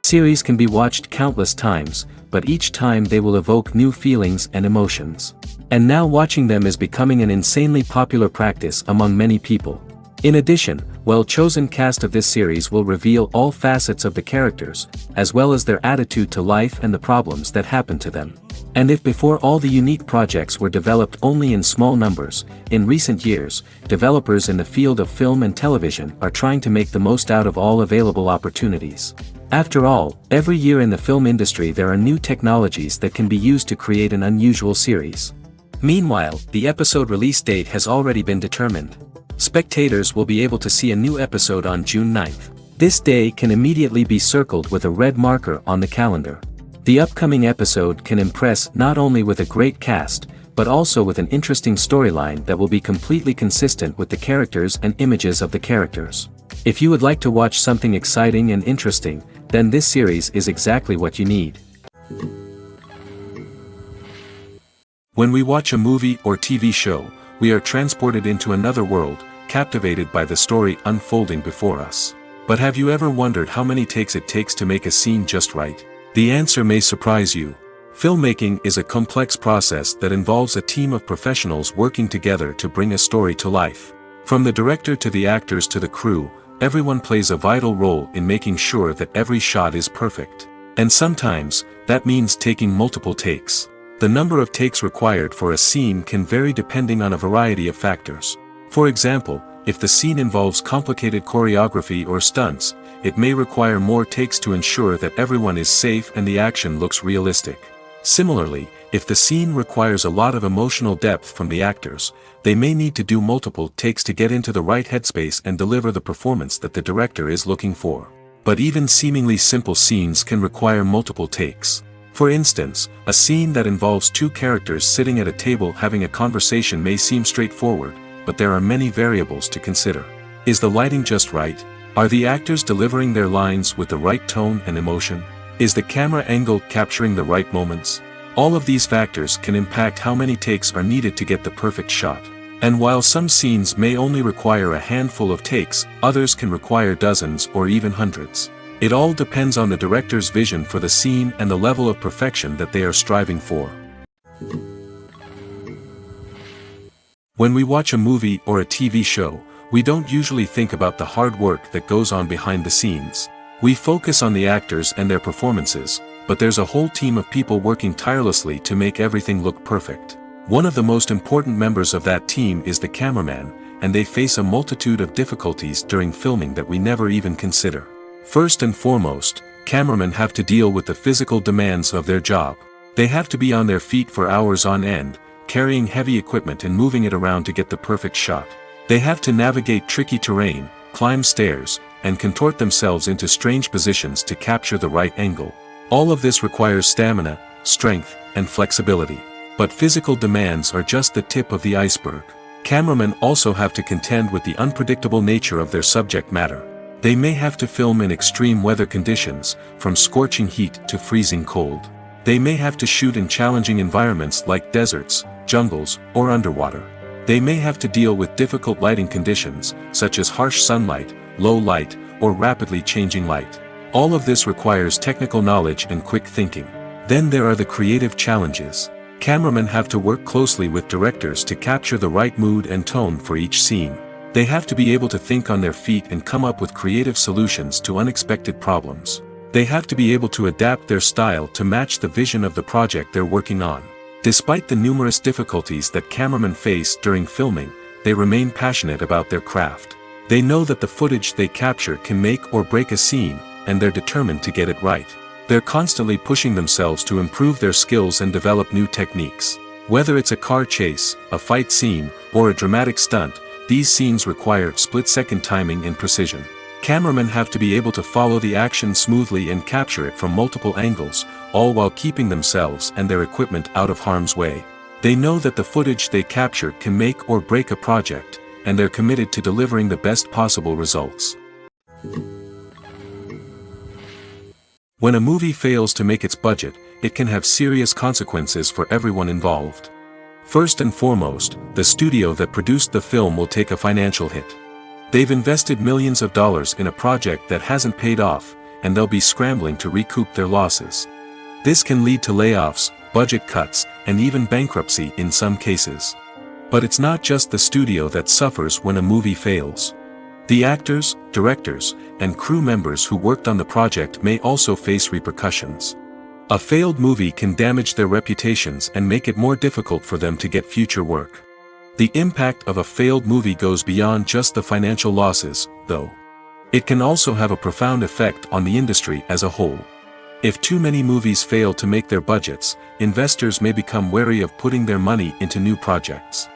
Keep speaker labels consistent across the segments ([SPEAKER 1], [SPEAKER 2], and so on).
[SPEAKER 1] Series can be watched countless times, but each time they will evoke new feelings and emotions. And now watching them is becoming an insanely popular practice among many people. In addition, well-chosen cast of this series will reveal all facets of the characters, as well as their attitude to life and the problems that happen to them. And if before all the unique projects were developed only in small numbers, in recent years, developers in the field of film and television are trying to make the most out of all available opportunities. After all, every year in the film industry there are new technologies that can be used to create an unusual series. Meanwhile, the episode release date has already been determined. Spectators will be able to see a new episode on June 9th. This day can immediately be circled with a red marker on the calendar. The upcoming episode can impress not only with a great cast, but also with an interesting storyline that will be completely consistent with the characters and images of the characters. If you would like to watch something exciting and interesting, then this series is exactly what you need. When we watch a movie or TV show, we are transported into another world, captivated by the story unfolding before us. But have you ever wondered how many takes it takes to make a scene just right? The answer may surprise you. Filmmaking is a complex process that involves a team of professionals working together to bring a story to life. From the director to the actors to the crew, everyone plays a vital role in making sure that every shot is perfect. And sometimes, that means taking multiple takes. The number of takes required for a scene can vary depending on a variety of factors. For example, if the scene involves complicated choreography or stunts, it may require more takes to ensure that everyone is safe and the action looks realistic. Similarly, if the scene requires a lot of emotional depth from the actors, they may need to do multiple takes to get into the right headspace and deliver the performance that the director is looking for. But even seemingly simple scenes can require multiple takes. For instance, a scene that involves two characters sitting at a table having a conversation may seem straightforward, but there are many variables to consider. Is the lighting just right? Are the actors delivering their lines with the right tone and emotion? Is the camera angle capturing the right moments? All of these factors can impact how many takes are needed to get the perfect shot. And while some scenes may only require a handful of takes, others can require dozens or even hundreds. It all depends on the director's vision for the scene and the level of perfection that they are striving for. When we watch a movie or a TV show, we don't usually think about the hard work that goes on behind the scenes. We focus on the actors and their performances, but there's a whole team of people working tirelessly to make everything look perfect. One of the most important members of that team is the cameraman, and they face a multitude of difficulties during filming that we never even consider. First and foremost, cameramen have to deal with the physical demands of their job. They have to be on their feet for hours on end, carrying heavy equipment and moving it around to get the perfect shot. They have to navigate tricky terrain, climb stairs, and contort themselves into strange positions to capture the right angle. All of this requires stamina, strength, and flexibility. But physical demands are just the tip of the iceberg. Cameramen also have to contend with the unpredictable nature of their subject matter. They may have to film in extreme weather conditions, from scorching heat to freezing cold. They may have to shoot in challenging environments like deserts, jungles, or underwater. They may have to deal with difficult lighting conditions, such as harsh sunlight, low light, or rapidly changing light. All of this requires technical knowledge and quick thinking. Then there are the creative challenges. Cameramen have to work closely with directors to capture the right mood and tone for each scene. They have to be able to think on their feet and come up with creative solutions to unexpected problems. They have to be able to adapt their style to match the vision of the project they're working on. Despite the numerous difficulties that cameramen face during filming, they remain passionate about their craft. They know that the footage they capture can make or break a scene, and they're determined to get it right. They're constantly pushing themselves to improve their skills and develop new techniques. Whether it's a car chase, a fight scene, or a dramatic stunt, these scenes require split-second timing and precision. Cameramen have to be able to follow the action smoothly and capture it from multiple angles, all while keeping themselves and their equipment out of harm's way. They know that the footage they capture can make or break a project, and they're committed to delivering the best possible results. When a movie fails to make its budget, it can have serious consequences for everyone involved. First and foremost, the studio that produced the film will take a financial hit. They've invested millions of dollars in a project that hasn't paid off, and they'll be scrambling to recoup their losses. This can lead to layoffs, budget cuts, and even bankruptcy in some cases. But it's not just the studio that suffers when a movie fails. The actors, directors, and crew members who worked on the project may also face repercussions. A failed movie can damage their reputations and make it more difficult for them to get future work. The impact of a failed movie goes beyond just the financial losses, though. It can also have a profound effect on the industry as a whole. If too many movies fail to make their budgets, investors may become wary of putting their money into new projects.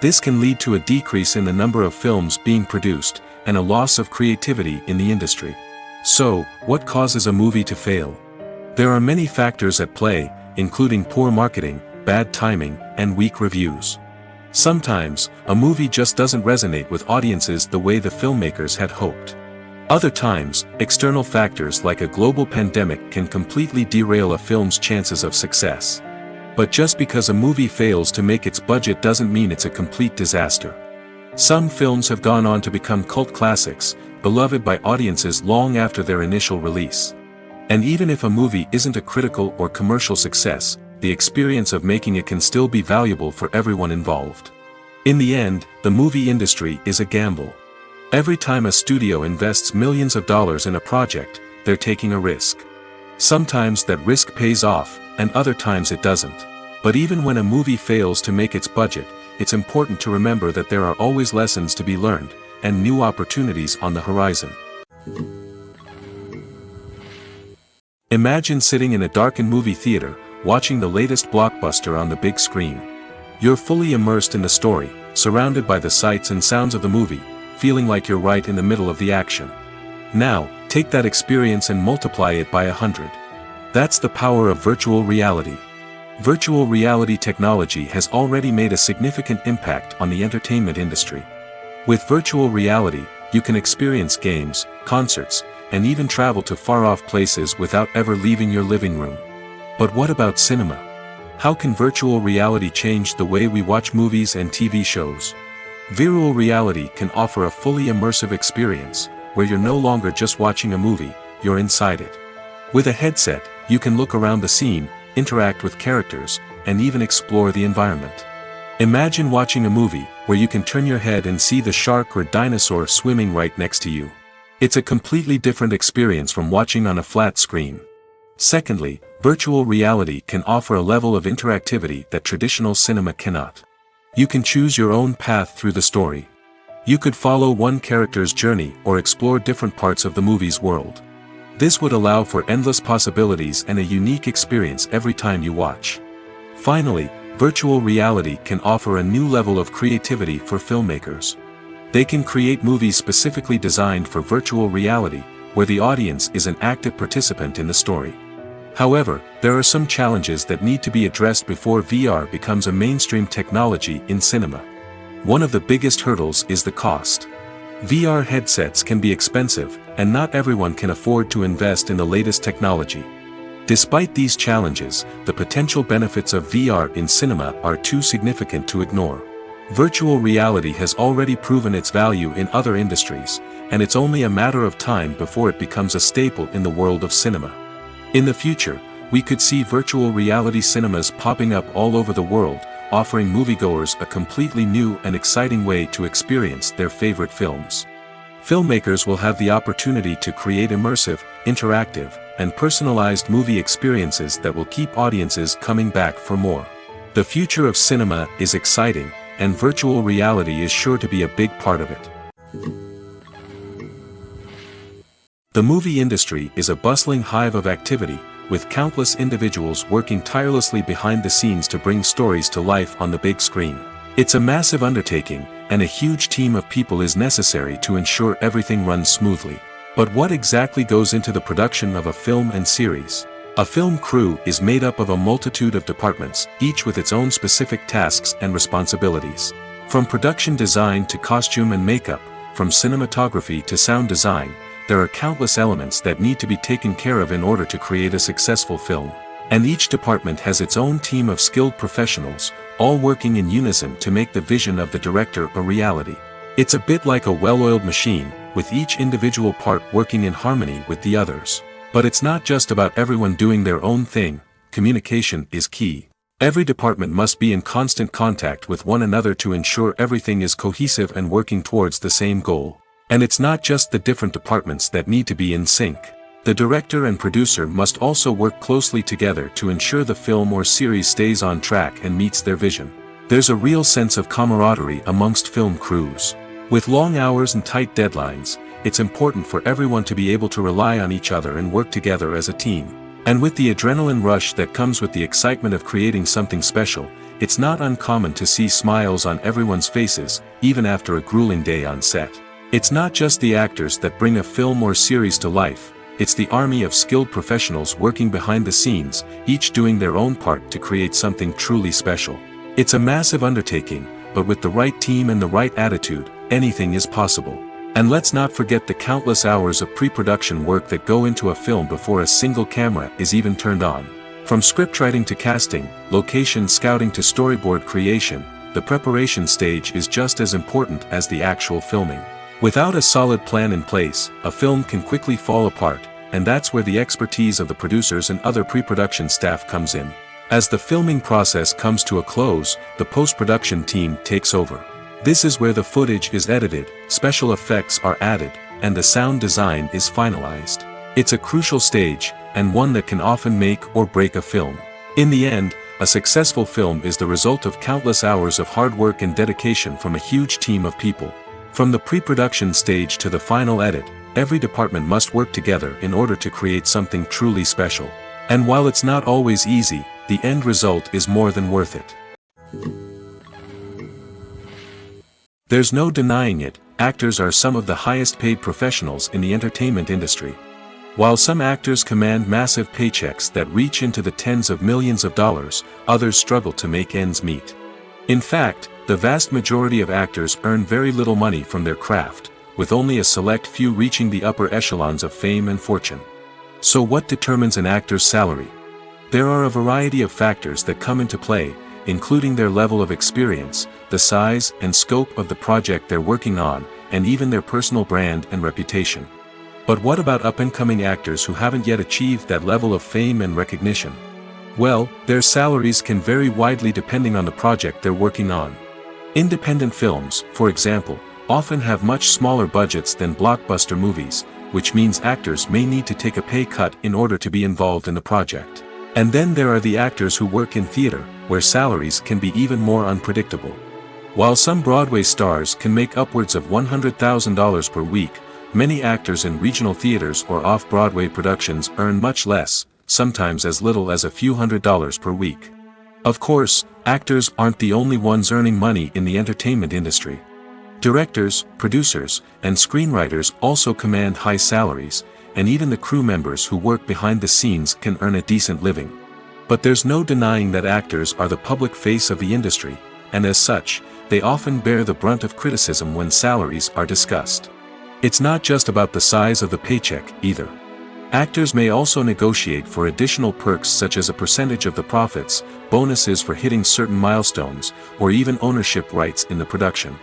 [SPEAKER 1] This can lead to a decrease in the number of films being produced, and a loss of creativity in the industry. So, what causes a movie to fail? There are many factors at play, including poor marketing, bad timing, and weak reviews. Sometimes, a movie just doesn't resonate with audiences the way the filmmakers had hoped. Other times, external factors like a global pandemic can completely derail a film's chances of success. But just because a movie fails to make its budget doesn't mean it's a complete disaster. Some films have gone on to become cult classics, beloved by audiences long after their initial release. And even if a movie isn't a critical or commercial success, the experience of making it can still be valuable for everyone involved. In the end, the movie industry is a gamble. Every time a studio invests millions of dollars in a project, they're taking a risk. Sometimes that risk pays off, and other times it doesn't. But even when a movie fails to make its budget, it's important to remember that there are always lessons to be learned, and new opportunities on the horizon. Imagine sitting in a darkened movie theater, watching the latest blockbuster on the big screen. You're fully immersed in the story, surrounded by the sights and sounds of the movie, feeling like you're right in the middle of the action. Now, take that experience and multiply it by 100. That's the power of virtual reality. Virtual reality technology has already made a significant impact on the entertainment industry. With virtual reality, you can experience games, concerts, and even travel to far-off places without ever leaving your living room. But what about cinema? How can virtual reality change the way we watch movies and TV shows? Virtual reality can offer a fully immersive experience, where you're no longer just watching a movie, you're inside it. With a headset, you can look around the scene, interact with characters, and even explore the environment. Imagine watching a movie where you can turn your head and see the shark or dinosaur swimming right next to you. It's a completely different experience from watching on a flat screen. Secondly, virtual reality can offer a level of interactivity that traditional cinema cannot. You can choose your own path through the story. You could follow one character's journey or explore different parts of the movie's world. This would allow for endless possibilities and a unique experience every time you watch. Finally, virtual reality can offer a new level of creativity for filmmakers. They can create movies specifically designed for virtual reality, where the audience is an active participant in the story. However, there are some challenges that need to be addressed before VR becomes a mainstream technology in cinema. One of the biggest hurdles is the cost. VR headsets can be expensive, and not everyone can afford to invest in the latest technology. Despite these challenges, the potential benefits of VR in cinema are too significant to ignore. Virtual reality has already proven its value in other industries, and it's only a matter of time before it becomes a staple in the world of cinema. In the future, we could see virtual reality cinemas popping up all over the world, offering moviegoers a completely new and exciting way to experience their favorite films. Filmmakers will have the opportunity to create immersive, interactive, and personalized movie experiences that will keep audiences coming back for more. The future of cinema is exciting, and virtual reality is sure to be a big part of it. The movie industry is a bustling hive of activity, with countless individuals working tirelessly behind the scenes to bring stories to life on the big screen. It's a massive undertaking, and a huge team of people is necessary to ensure everything runs smoothly. But what exactly goes into the production of a film and series? A film crew is made up of a multitude of departments, each with its own specific tasks and responsibilities. From production design to costume and makeup, from cinematography to sound design, there are countless elements that need to be taken care of in order to create a successful film. And each department has its own team of skilled professionals, all working in unison to make the vision of the director a reality. It's a bit like a well-oiled machine, with each individual part working in harmony with the others. But it's not just about everyone doing their own thing. Communication is key. Every department must be in constant contact with one another to ensure everything is cohesive and working towards the same goal. And it's not just the different departments that need to be in sync. The director and producer must also work closely together to ensure the film or series stays on track and meets their vision. There's a real sense of camaraderie amongst film crews. With long hours and tight deadlines, it's important for everyone to be able to rely on each other and work together as a team. And with the adrenaline rush that comes with the excitement of creating something special, it's not uncommon to see smiles on everyone's faces, even after a grueling day on set. It's not just the actors that bring a film or series to life, it's the army of skilled professionals working behind the scenes, each doing their own part to create something truly special. It's a massive undertaking, but with the right team and the right attitude, anything is possible. And let's not forget the countless hours of pre-production work that go into a film before a single camera is even turned on. From scriptwriting to casting, location scouting to storyboard creation, the preparation stage is just as important as the actual filming. Without a solid plan in place, a film can quickly fall apart, and that's where the expertise of the producers and other pre-production staff comes in. As the filming process comes to a close, the post-production team takes over. This is where the footage is edited, special effects are added, and the sound design is finalized. It's a crucial stage, and one that can often make or break a film. In the end, a successful film is the result of countless hours of hard work and dedication from a huge team of people. From the pre-production stage to the final edit, every department must work together in order to create something truly special. And while it's not always easy, the end result is more than worth it. There's no denying it, actors are some of the highest paid professionals in the entertainment industry. While some actors command massive paychecks that reach into the tens of millions of dollars, others struggle to make ends meet. In fact, the vast majority of actors earn very little money from their craft, with only a select few reaching the upper echelons of fame and fortune. So what determines an actor's salary? There are a variety of factors that come into play, including their level of experience, the size and scope of the project they're working on, and even their personal brand and reputation. But what about up-and-coming actors who haven't yet achieved that level of fame and recognition? Well, their salaries can vary widely depending on the project they're working on. Independent films, for example, often have much smaller budgets than blockbuster movies, which means actors may need to take a pay cut in order to be involved in the project. And then there are the actors who work in theater, where salaries can be even more unpredictable. While some Broadway stars can make upwards of $100,000 per week, many actors in regional theaters or off-Broadway productions earn much less, sometimes as little as a few $100s per week. Of course, actors aren't the only ones earning money in the entertainment industry. Directors, producers, and screenwriters also command high salaries, and even the crew members who work behind the scenes can earn a decent living. But there's no denying that actors are the public face of the industry, and as such, they often bear the brunt of criticism when salaries are discussed. It's not just about the size of the paycheck, either. Actors may also negotiate for additional perks such as a percentage of the profits, bonuses for hitting certain milestones, or even ownership rights in the production.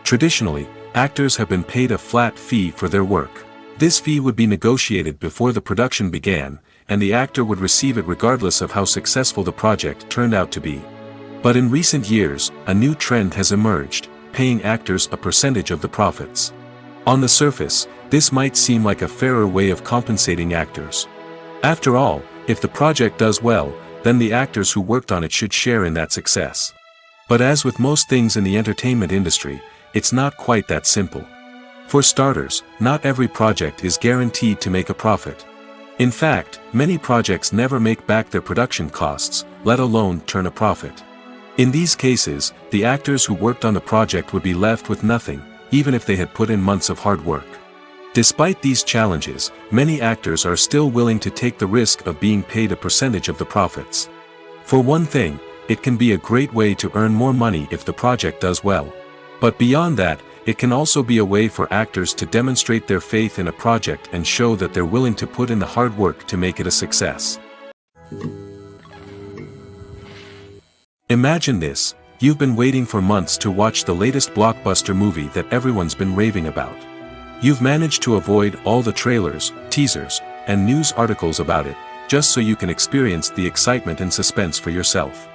[SPEAKER 1] Traditionally, actors have been paid a flat fee for their work. This fee would be negotiated before the production began, and the actor would receive it regardless of how successful the project turned out to be. But in recent years, a new trend has emerged, paying actors a percentage of the profits. On the surface, this might seem like a fairer way of compensating actors. After all, if the project does well, then the actors who worked on it should share in that success. But as with most things in the entertainment industry, it's not quite that simple. For starters, not every project is guaranteed to make a profit. In fact, many projects never make back their production costs, let alone turn a profit. In these cases, the actors who worked on the project would be left with nothing, even if they had put in months of hard work. Despite these challenges, many actors are still willing to take the risk of being paid a percentage of the profits. For one thing, it can be a great way to earn more money if the project does well. But beyond that, it can also be a way for actors to demonstrate their faith in a project and show that they're willing to put in the hard work to make it a success. Imagine this: you've been waiting for months to watch the latest blockbuster movie that everyone's been raving about. You've managed to avoid all the trailers, teasers, and news articles about it, just so you can experience the excitement and suspense for yourself.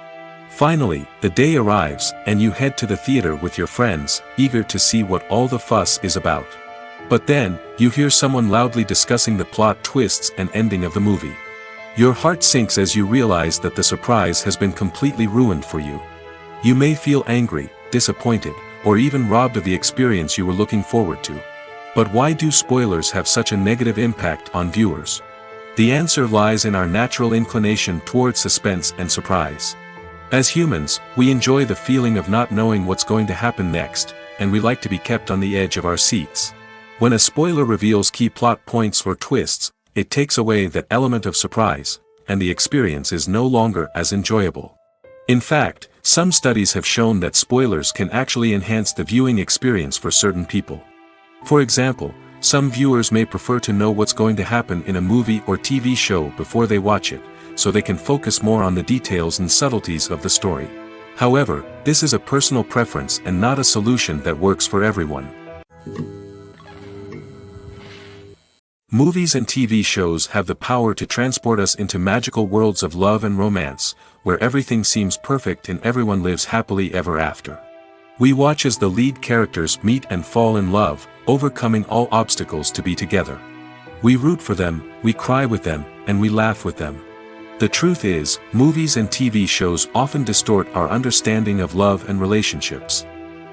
[SPEAKER 1] Finally, the day arrives, and you head to the theater with your friends, eager to see what all the fuss is about. But then, you hear someone loudly discussing the plot twists and ending of the movie. Your heart sinks as you realize that the surprise has been completely ruined for you. You may feel angry, disappointed, or even robbed of the experience you were looking forward to. But why do spoilers have such a negative impact on viewers? The answer lies in our natural inclination toward suspense and surprise. As humans, we enjoy the feeling of not knowing what's going to happen next, and we like to be kept on the edge of our seats. When a spoiler reveals key plot points or twists, it takes away that element of surprise, and the experience is no longer as enjoyable. In fact, some studies have shown that spoilers can actually enhance the viewing experience for certain people. For example, some viewers may prefer to know what's going to happen in a movie or TV show before they watch it, so they can focus more on the details and subtleties of the story. However, this is a personal preference and not a solution that works for everyone. Movies and TV shows have the power to transport us into magical worlds of love and romance, where everything seems perfect and everyone lives happily ever after. We watch as the lead characters meet and fall in love, overcoming all obstacles to be together. We root for them, we cry with them, and we laugh with them. The truth is, movies and TV shows often distort our understanding of love and relationships.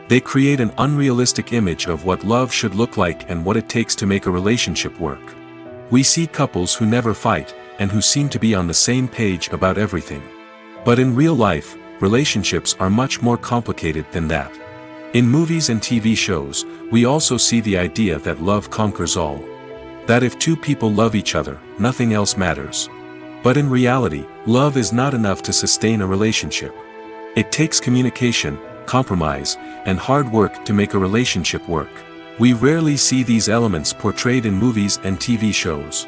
[SPEAKER 1] They create an unrealistic image of what love should look like and what it takes to make a relationship work. We see couples who never fight, and who seem to be on the same page about everything. But in real life, relationships are much more complicated than that. In movies and TV shows, we also see the idea that love conquers all. That if two people love each other, nothing else matters. But in reality, love is not enough to sustain a relationship. It takes communication, compromise, and hard work to make a relationship work. We rarely see these elements portrayed in movies and TV shows.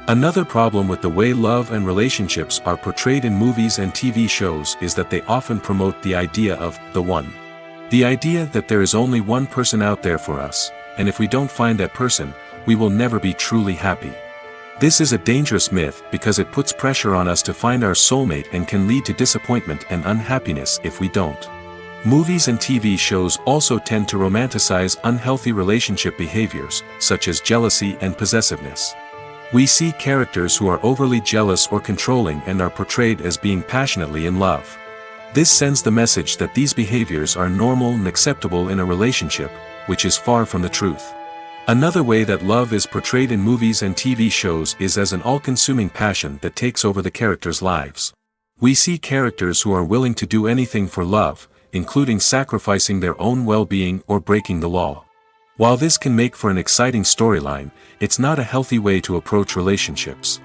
[SPEAKER 1] Another problem with the way love and relationships are portrayed in movies and TV shows is that they often promote the idea of the one. The idea that there is only one person out there for us, and if we don't find that person, we will never be truly happy. This is a dangerous myth because it puts pressure on us to find our soulmate and can lead to disappointment and unhappiness if we don't. Movies and TV shows also tend to romanticize unhealthy relationship behaviors, such as jealousy and possessiveness. We see characters who are overly jealous or controlling and are portrayed as being passionately in love. This sends the message that these behaviors are normal and acceptable in a relationship, which is far from the truth. Another way that love is portrayed in movies and TV shows is as an all-consuming passion that takes over the characters' lives. We see characters who are willing to do anything for love, including sacrificing their own well-being or breaking the law. While this can make for an exciting storyline, it's not a healthy way to approach relationships.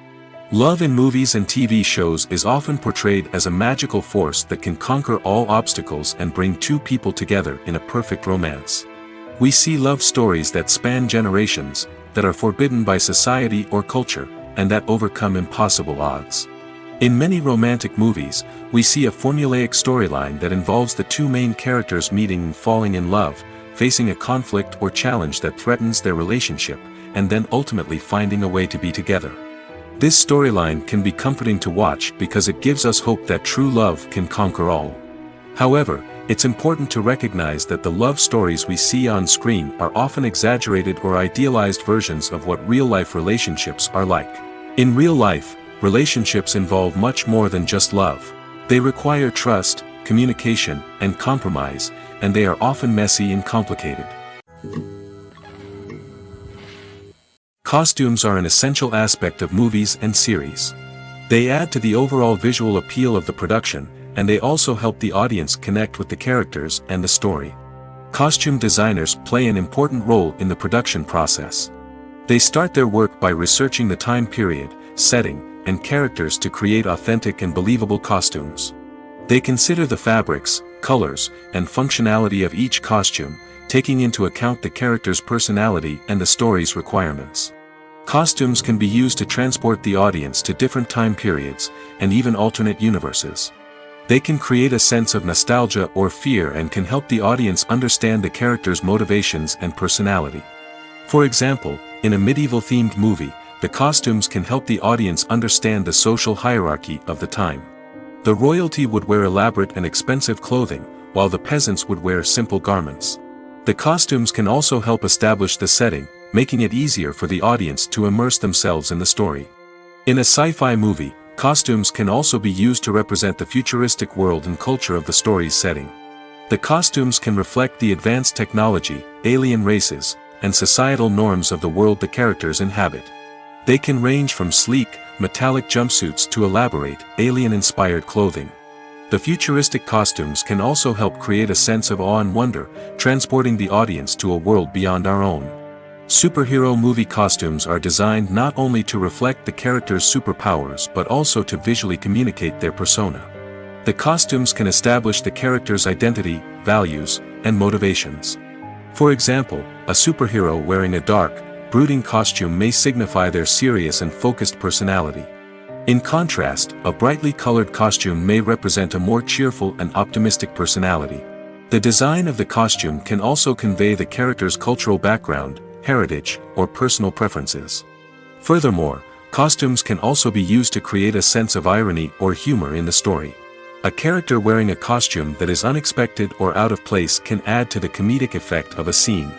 [SPEAKER 1] Love in movies and TV shows is often portrayed as a magical force that can conquer all obstacles and bring two people together in a perfect romance. We see love stories that span generations, that are forbidden by society or culture, and that overcome impossible odds. In many romantic movies, we see a formulaic storyline that involves the two main characters meeting and falling in love, facing a conflict or challenge that threatens their relationship, and then ultimately finding a way to be together. This storyline can be comforting to watch because it gives us hope that true love can conquer all. However, it's important to recognize that the love stories we see on screen are often exaggerated or idealized versions of what real-life relationships are like. In real life, relationships involve much more than just love. They require trust, communication, and compromise, and they are often messy and complicated. Costumes are an essential aspect of movies and series. They add to the overall visual appeal of the production, and they also help the audience connect with the characters and the story. Costume designers play an important role in the production process. They start their work by researching the time period, setting, and characters to create authentic and believable costumes. They consider the fabrics, colors, and functionality of each costume, taking into account the character's personality and the story's requirements. Costumes can be used to transport the audience to different time periods, and even alternate universes. They can create a sense of nostalgia or fear and can help the audience understand the character's motivations and personality. For example, in a medieval-themed movie, the costumes can help the audience understand the social hierarchy of the time. The royalty would wear elaborate and expensive clothing, while the peasants would wear simple garments. The costumes can also help establish the setting, making it easier for the audience to immerse themselves in the story. In a sci-fi movie, costumes can also be used to represent the futuristic world and culture of the story's setting. The costumes can reflect the advanced technology, alien races, and societal norms of the world the characters inhabit. They can range from sleek, metallic jumpsuits to elaborate, alien-inspired clothing. The futuristic costumes can also help create a sense of awe and wonder, transporting the audience to a world beyond our own. Superhero movie costumes are designed not only to reflect the character's superpowers but also to visually communicate their persona. The costumes can establish the character's identity, values, and motivations. For example, a superhero wearing a dark, brooding costume may signify their serious and focused personality. In contrast, a brightly colored costume may represent a more cheerful and optimistic personality. The design of the costume can also convey the character's cultural background, heritage, or personal preferences. Furthermore, costumes can also be used to create a sense of irony or humor in the story. A character wearing a costume that is unexpected or out of place can add to the comedic effect of a scene.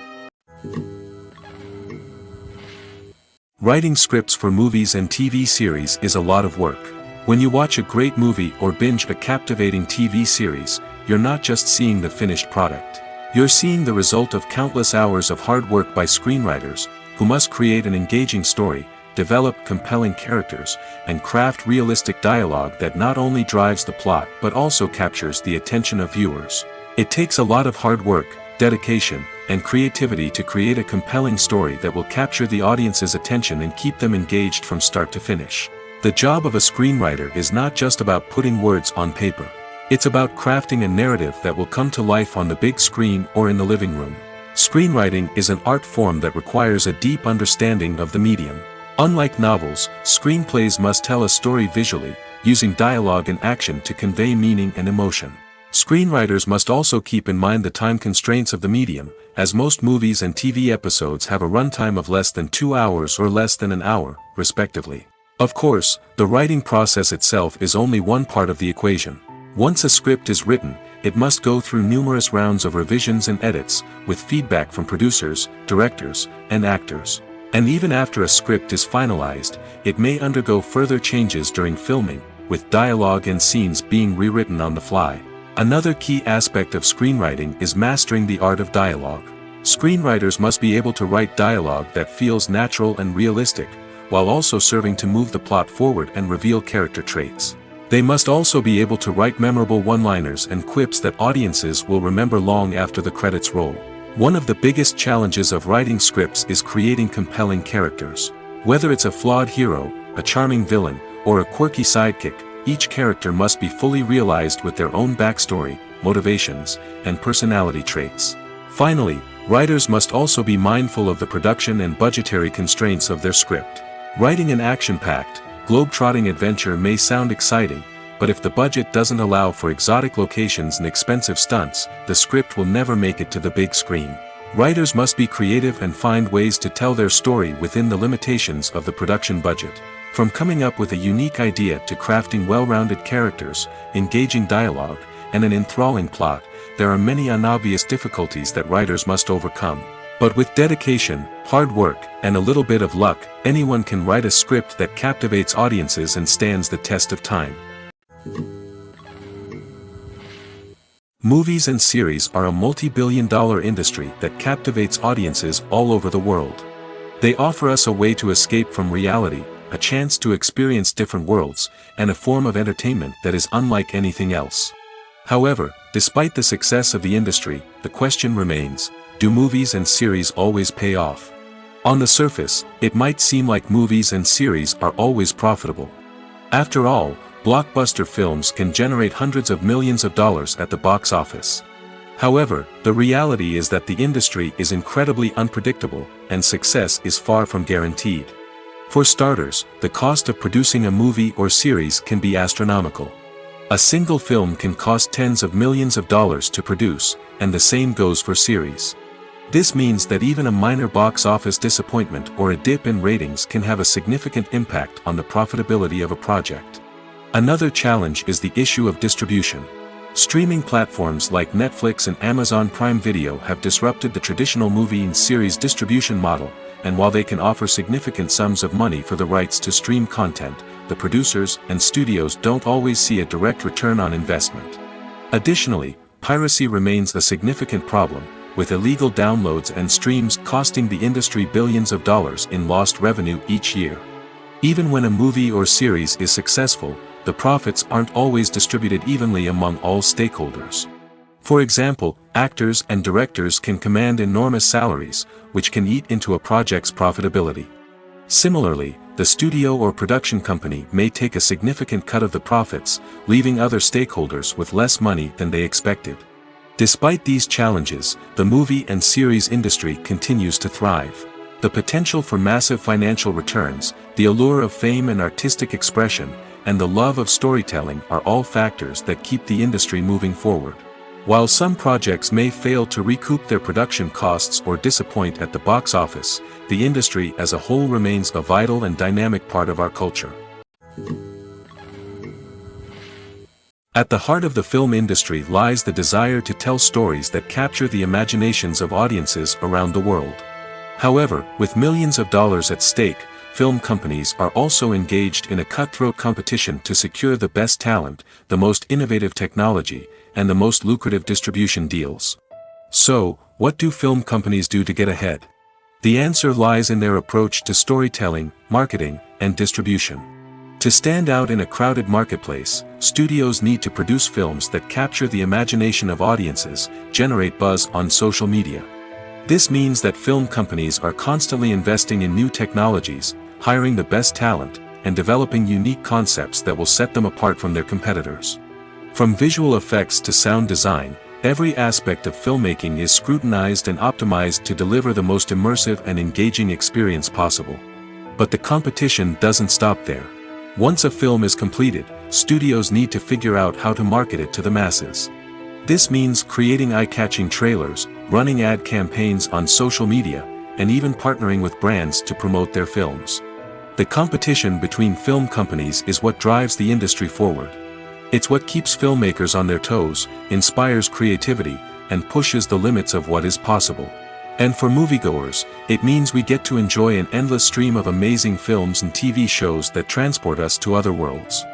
[SPEAKER 1] Writing scripts for movies and TV series is a lot of work. When you watch a great movie or binge a captivating TV series, you're not just seeing the finished product. You're seeing the result of countless hours of hard work by screenwriters, who must create an engaging story, develop compelling characters, and craft realistic dialogue that not only drives the plot but also captures the attention of viewers. It takes a lot of hard work, dedication, and creativity to create a compelling story that will capture the audience's attention and keep them engaged from start to finish. The job of a screenwriter is not just about putting words on paper. It's about crafting a narrative that will come to life on the big screen or in the living room. Screenwriting is an art form that requires a deep understanding of the medium. Unlike novels, screenplays must tell a story visually, using dialogue and action to convey meaning and emotion. Screenwriters must also keep in mind the time constraints of the medium, as most movies and TV episodes have a runtime of less than 2 hours or less than an hour, respectively. Of course, the writing process itself is only one part of the equation. Once a script is written, it must go through numerous rounds of revisions and edits, with feedback from producers, directors, and actors. And even after a script is finalized, it may undergo further changes during filming, with dialogue and scenes being rewritten on the fly. Another key aspect of screenwriting is mastering the art of dialogue. Screenwriters must be able to write dialogue that feels natural and realistic, while also serving to move the plot forward and reveal character traits. They must also be able to write memorable one-liners and quips that audiences will remember long after the credits roll. One of the biggest challenges of writing scripts is creating compelling characters. Whether it's a flawed hero, a charming villain, or a quirky sidekick, each character must be fully realized with their own backstory, motivations, and personality traits. Finally, writers must also be mindful of the production and budgetary constraints of their script. Writing an action-packed, globe-trotting adventure may sound exciting, but if the budget doesn't allow for exotic locations and expensive stunts, the script will never make it to the big screen. Writers must be creative and find ways to tell their story within the limitations of the production budget. From coming up with a unique idea to crafting well-rounded characters, engaging dialogue, and an enthralling plot, there are many unobvious difficulties that writers must overcome. But with dedication, hard work, and a little bit of luck, anyone can write a script that captivates audiences and stands the test of time. Movies and series are a multi-billion-dollar industry that captivates audiences all over the world. They offer us a way to escape from reality, a chance to experience different worlds, and a form of entertainment that is unlike anything else. However, despite the success of the industry, the question remains, do movies and series always pay off? On the surface, it might seem like movies and series are always profitable. After all, blockbuster films can generate hundreds of millions of dollars at the box office. However, the reality is that the industry is incredibly unpredictable, and success is far from guaranteed. For starters, the cost of producing a movie or series can be astronomical. A single film can cost tens of millions of dollars to produce, and the same goes for series. This means that even a minor box office disappointment or a dip in ratings can have a significant impact on the profitability of a project. Another challenge is the issue of distribution. Streaming platforms like Netflix and Amazon Prime Video have disrupted the traditional movie and series distribution model, and while they can offer significant sums of money for the rights to stream content, the producers and studios don't always see a direct return on investment. Additionally, piracy remains a significant problem, with illegal downloads and streams costing the industry billions of dollars in lost revenue each year. Even when a movie or series is successful, the profits aren't always distributed evenly among all stakeholders. For example, actors and directors can command enormous salaries, which can eat into a project's profitability. Similarly, the studio or production company may take a significant cut of the profits, leaving other stakeholders with less money than they expected. Despite these challenges, the movie and series industry continues to thrive. The potential for massive financial returns, the allure of fame and artistic expression, and the love of storytelling are all factors that keep the industry moving forward. While some projects may fail to recoup their production costs or disappoint at the box office, the industry as a whole remains a vital and dynamic part of our culture. At the heart of the film industry lies the desire to tell stories that capture the imaginations of audiences around the world. However, with millions of dollars at stake, film companies are also engaged in a cutthroat competition to secure the best talent, the most innovative technology, and the most lucrative distribution deals. So, what do film companies do to get ahead? The answer lies in their approach to storytelling, marketing, and distribution. To stand out in a crowded marketplace, studios need to produce films that capture the imagination of audiences, generate buzz on social media. This means that film companies are constantly investing in new technologies, hiring the best talent, and developing unique concepts that will set them apart from their competitors. From visual effects to sound design, every aspect of filmmaking is scrutinized and optimized to deliver the most immersive and engaging experience possible. But the competition doesn't stop there. Once a film is completed, studios need to figure out how to market it to the masses. This means creating eye-catching trailers, running ad campaigns on social media, and even partnering with brands to promote their films. The competition between film companies is what drives the industry forward. It's what keeps filmmakers on their toes, inspires creativity, and pushes the limits of what is possible. And for moviegoers, it means we get to enjoy an endless stream of amazing films and TV shows that transport us to other worlds.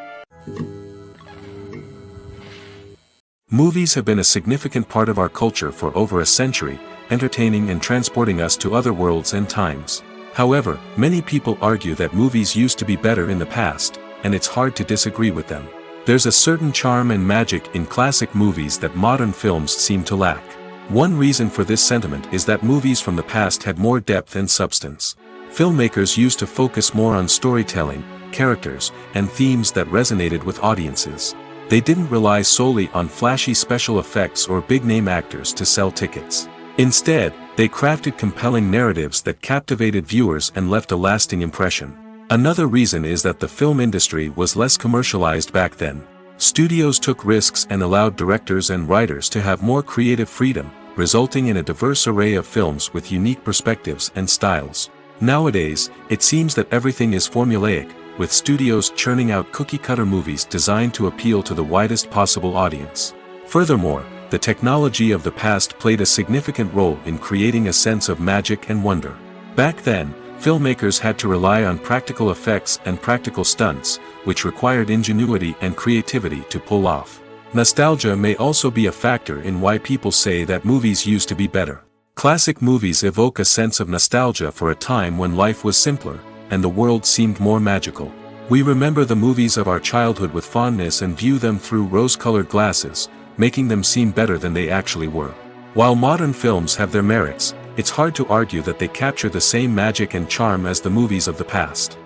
[SPEAKER 1] Movies have been a significant part of our culture for over a century, entertaining and transporting us to other worlds and times. However, many people argue that movies used to be better in the past, and it's hard to disagree with them. There's a certain charm and magic in classic movies that modern films seem to lack. One reason for this sentiment is that movies from the past had more depth and substance. Filmmakers used to focus more on storytelling, characters, and themes that resonated with audiences. They didn't rely solely on flashy special effects or big-name actors to sell tickets. Instead, they crafted compelling narratives that captivated viewers and left a lasting impression. Another reason is that the film industry was less commercialized back then. Studios took risks and allowed directors and writers to have more creative freedom, resulting in a diverse array of films with unique perspectives and styles. Nowadays, it seems that everything is formulaic, with studios churning out cookie-cutter movies designed to appeal to the widest possible audience. Furthermore, the technology of the past played a significant role in creating a sense of magic and wonder. Back then, filmmakers had to rely on practical effects and practical stunts, which required ingenuity and creativity to pull off. Nostalgia may also be a factor in why people say that movies used to be better. Classic movies evoke a sense of nostalgia for a time when life was simpler, and the world seemed more magical. We remember the movies of our childhood with fondness and view them through rose-colored glasses, making them seem better than they actually were. While modern films have their merits, it's hard to argue that they capture the same magic and charm as the movies of the past.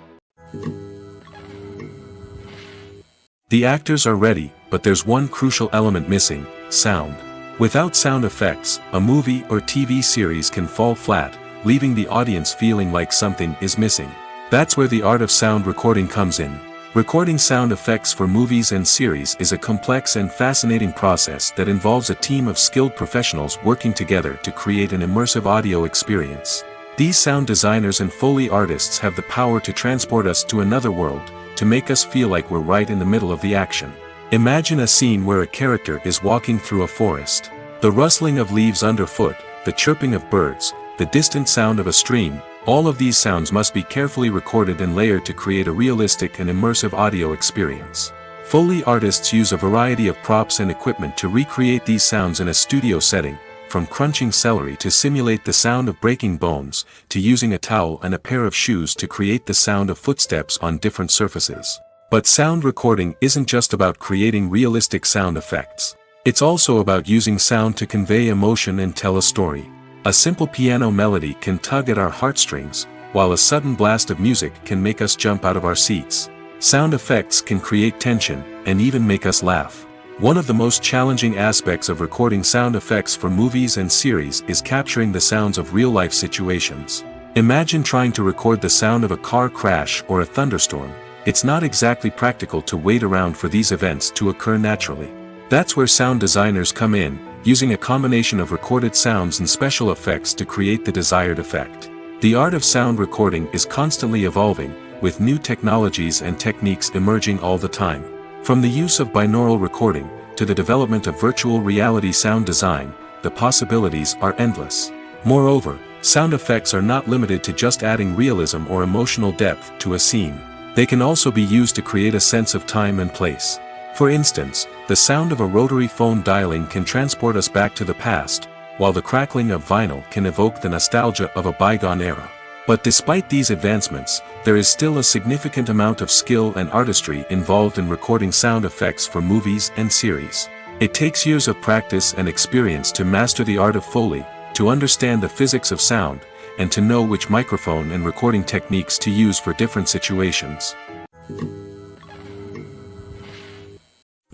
[SPEAKER 1] The actors are ready, but there's one crucial element missing: sound. Without sound effects, a movie or TV series can fall flat, leaving the audience feeling like something is missing. That's where the art of sound recording comes in. Recording sound effects for movies and series is a complex and fascinating process that involves a team of skilled professionals working together to create an immersive audio experience. These sound designers and Foley artists have the power to transport us to another world, to make us feel like we're right in the middle of the action. Imagine a scene where a character is walking through a forest. The rustling of leaves underfoot, the chirping of birds, the distant sound of a stream, all of these sounds must be carefully recorded and layered to create a realistic and immersive audio experience. Foley artists use a variety of props and equipment to recreate these sounds in a studio setting, from crunching celery to simulate the sound of breaking bones, to using a towel and a pair of shoes to create the sound of footsteps on different surfaces. But sound recording isn't just about creating realistic sound effects. It's also about using sound to convey emotion and tell a story. A simple piano melody can tug at our heartstrings, while a sudden blast of music can make us jump out of our seats. Sound effects can create tension, and even make us laugh. One of the most challenging aspects of recording sound effects for movies and series is capturing the sounds of real-life situations. Imagine trying to record the sound of a car crash or a thunderstorm. It's not exactly practical to wait around for these events to occur naturally. That's where sound designers come in, using a combination of recorded sounds and special effects to create the desired effect. The art of sound recording is constantly evolving, with new technologies and techniques emerging all the time. From the use of binaural recording, to the development of virtual reality sound design, the possibilities are endless. Moreover, sound effects are not limited to just adding realism or emotional depth to a scene. They can also be used to create a sense of time and place. For instance, the sound of a rotary phone dialing can transport us back to the past, while the crackling of vinyl can evoke the nostalgia of a bygone era. But despite these advancements, there is still a significant amount of skill and artistry involved in recording sound effects for movies and series. It takes years of practice and experience to master the art of Foley, to understand the physics of sound, and to know which microphone and recording techniques to use for different situations.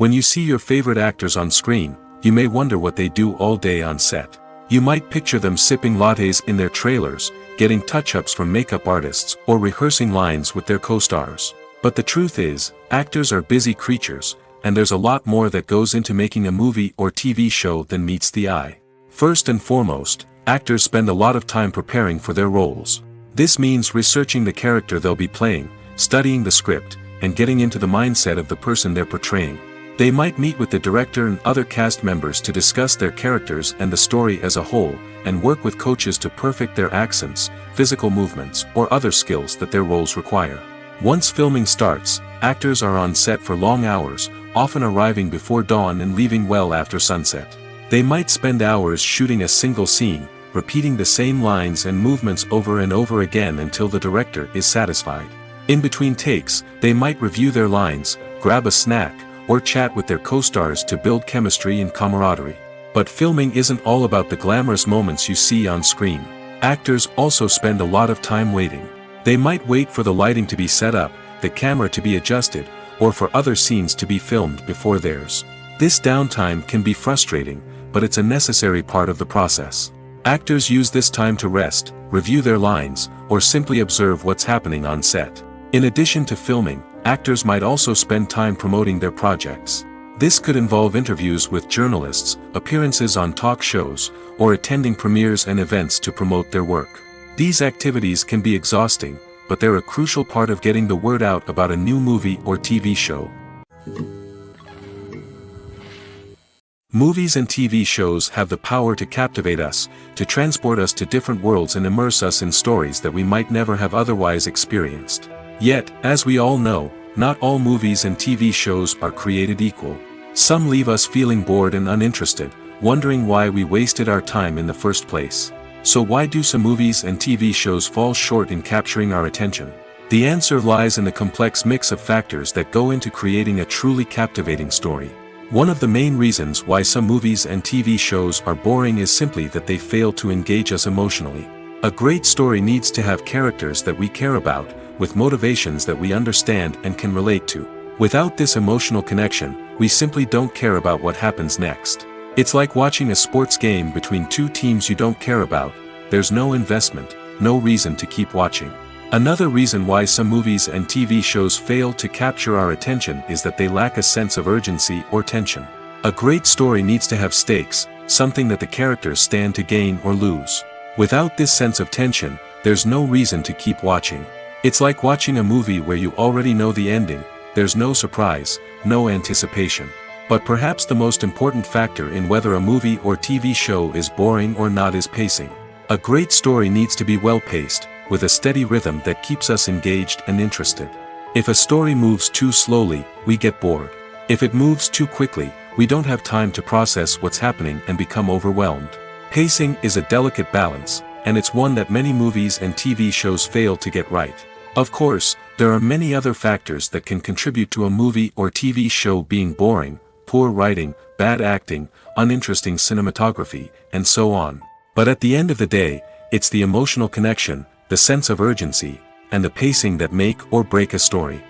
[SPEAKER 1] When you see your favorite actors on screen, you may wonder what they do all day on set. You might picture them sipping lattes in their trailers, getting touch-ups from makeup artists, or rehearsing lines with their co-stars. But the truth is, actors are busy creatures, and there's a lot more that goes into making a movie or TV show than meets the eye. First and foremost, actors spend a lot of time preparing for their roles. This means researching the character they'll be playing, studying the script, and getting into the mindset of the person they're portraying. They might meet with the director and other cast members to discuss their characters and the story as a whole, and work with coaches to perfect their accents, physical movements, or other skills that their roles require. Once filming starts, actors are on set for long hours, often arriving before dawn and leaving well after sunset. They might spend hours shooting a single scene, repeating the same lines and movements over and over again until the director is satisfied. In between takes, they might review their lines, grab a snack, or chat with their co-stars to build chemistry and camaraderie. But filming isn't all about the glamorous moments you see on screen. Actors also spend a lot of time waiting. They might wait for the lighting to be set up, the camera to be adjusted, or for other scenes to be filmed before theirs. This downtime can be frustrating, but it's a necessary part of the process. Actors use this time to rest, review their lines, or simply observe what's happening on set. In addition to filming, actors might also spend time promoting their projects. This could involve interviews with journalists, appearances on talk shows, or attending premieres and events to promote their work. These activities can be exhausting, but they're a crucial part of getting the word out about a new movie or TV show. Movies and TV shows have the power to captivate us, to transport us to different worlds and immerse us in stories that we might never have otherwise experienced. Yet, as we all know, not all movies and TV shows are created equal. Some leave us feeling bored and uninterested, wondering why we wasted our time in the first place. So why do some movies and TV shows fall short in capturing our attention? The answer lies in the complex mix of factors that go into creating a truly captivating story. One of the main reasons why some movies and TV shows are boring is simply that they fail to engage us emotionally. A great story needs to have characters that we care about, with motivations that we understand and can relate to. Without this emotional connection, we simply don't care about what happens next. It's like watching a sports game between two teams you don't care about. There's no investment, no reason to keep watching. Another reason why some movies and TV shows fail to capture our attention is that they lack a sense of urgency or tension. A great story needs to have stakes, something that the characters stand to gain or lose. Without this sense of tension, there's no reason to keep watching. It's like watching a movie where you already know the ending, there's no surprise, no anticipation. But perhaps the most important factor in whether a movie or TV show is boring or not is pacing. A great story needs to be well-paced, with a steady rhythm that keeps us engaged and interested. If a story moves too slowly, we get bored. If it moves too quickly, we don't have time to process what's happening and become overwhelmed. Pacing is a delicate balance, and it's one that many movies and TV shows fail to get right. Of course, there are many other factors that can contribute to a movie or TV show being boring: poor writing, bad acting, uninteresting cinematography, and so on. But at the end of the day, it's the emotional connection, the sense of urgency, and the pacing that make or break a story.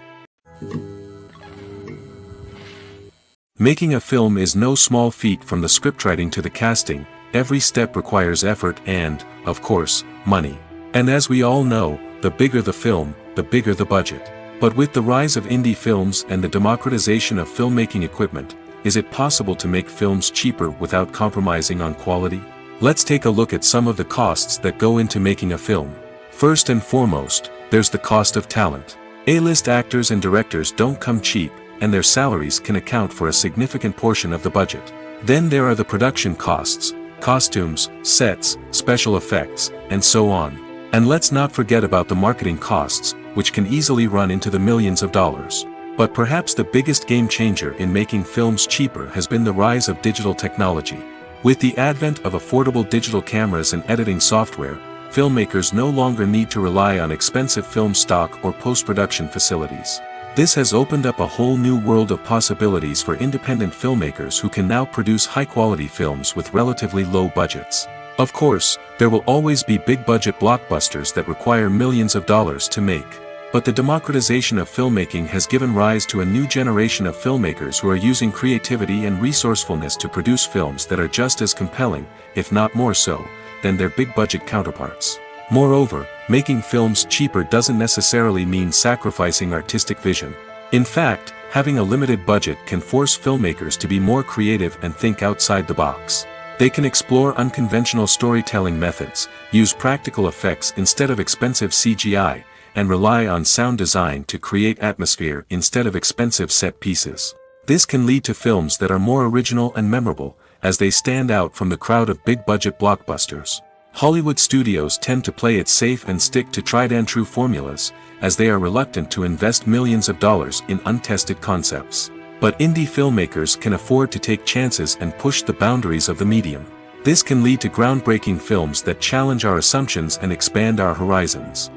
[SPEAKER 1] Making a film is no small feat. From the scriptwriting to the casting, every step requires effort and, of course, money. And as we all know, the bigger the film, the bigger the budget. But with the rise of indie films and the democratization of filmmaking equipment, is it possible to make films cheaper without compromising on quality? Let's take a look at some of the costs that go into making a film. First and foremost, there's the cost of talent. A-list actors and directors don't come cheap, and their salaries can account for a significant portion of the budget. Then there are the production costs: costumes, sets, special effects, and so on. And let's not forget about the marketing costs, which can easily run into the millions of dollars. But perhaps the biggest game changer in making films cheaper has been the rise of digital technology. With the advent of affordable digital cameras and editing software, filmmakers no longer need to rely on expensive film stock or post-production facilities. This has opened up a whole new world of possibilities for independent filmmakers who can now produce high-quality films with relatively low budgets. Of course, there will always be big-budget blockbusters that require millions of dollars to make. But the democratization of filmmaking has given rise to a new generation of filmmakers who are using creativity and resourcefulness to produce films that are just as compelling, if not more so, than their big-budget counterparts. Moreover, making films cheaper doesn't necessarily mean sacrificing artistic vision. In fact, having a limited budget can force filmmakers to be more creative and think outside the box. They can explore unconventional storytelling methods, use practical effects instead of expensive CGI, and rely on sound design to create atmosphere instead of expensive set pieces. This can lead to films that are more original and memorable, as they stand out from the crowd of big-budget blockbusters. Hollywood studios tend to play it safe and stick to tried-and-true formulas, as they are reluctant to invest millions of dollars in untested concepts. But indie filmmakers can afford to take chances and push the boundaries of the medium. This can lead to groundbreaking films that challenge our assumptions and expand our horizons.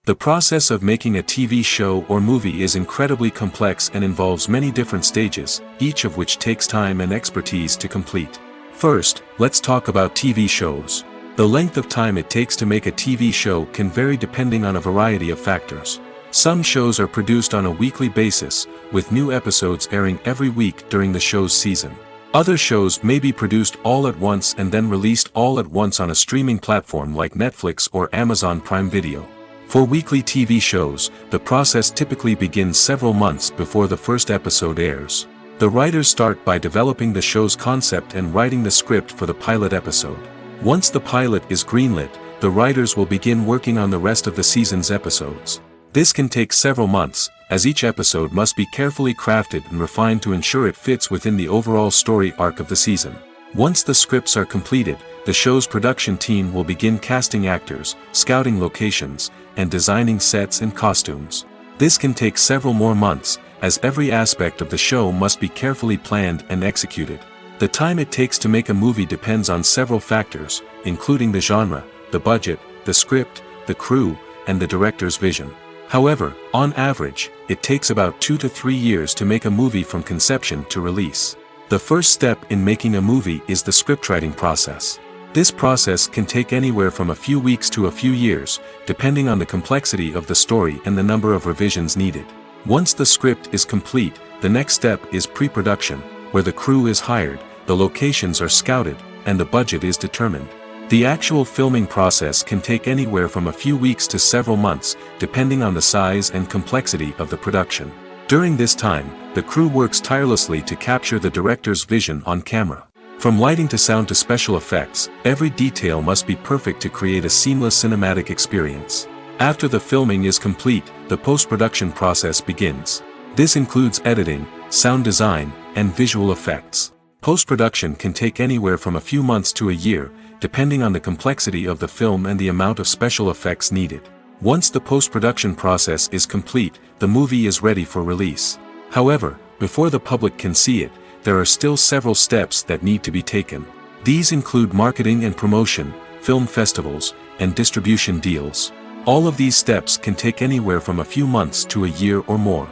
[SPEAKER 1] The process of making a TV show or movie is incredibly complex and involves many different stages, each of which takes time and expertise to complete. First, let's talk about TV shows. The length of time it takes to make a TV show can vary depending on a variety of factors. Some shows are produced on a weekly basis, with new episodes airing every week during the show's season. Other shows may be produced all at once and then released all at once on a streaming platform like Netflix or Amazon Prime Video. For weekly TV shows, the process typically begins several months before the first episode airs. The writers start by developing the show's concept and writing the script for the pilot episode. Once the pilot is greenlit, the writers will begin working on the rest of the season's episodes. This can take several months, as each episode must be carefully crafted and refined to ensure it fits within the overall story arc of the season. Once the scripts are completed, the show's production team will begin casting actors, scouting locations, and designing sets and costumes. This can take several more months, as every aspect of the show must be carefully planned and executed. The time it takes to make a movie depends on several factors, including the genre, the budget, the script, the crew, and the director's vision. However, on average, it takes about 2 to 3 years to make a movie from conception to release. The first step in making a movie is the scriptwriting process. This process can take anywhere from a few weeks to a few years, depending on the complexity of the story and the number of revisions needed. Once the script is complete, the next step is pre-production, where the crew is hired, the locations are scouted, and the budget is determined. The actual filming process can take anywhere from a few weeks to several months, depending on the size and complexity of the production. During this time, the crew works tirelessly to capture the director's vision on camera. From lighting to sound to special effects, every detail must be perfect to create a seamless cinematic experience. After the filming is complete, the post-production process begins. This includes editing, sound design, and visual effects. Post-production can take anywhere from a few months to a year, depending on the complexity of the film and the amount of special effects needed. Once the post-production process is complete, the movie is ready for release. However, before the public can see it, there are still several steps that need to be taken. These include marketing and promotion, film festivals, and distribution deals. All of these steps can take anywhere from a few months to a year or more.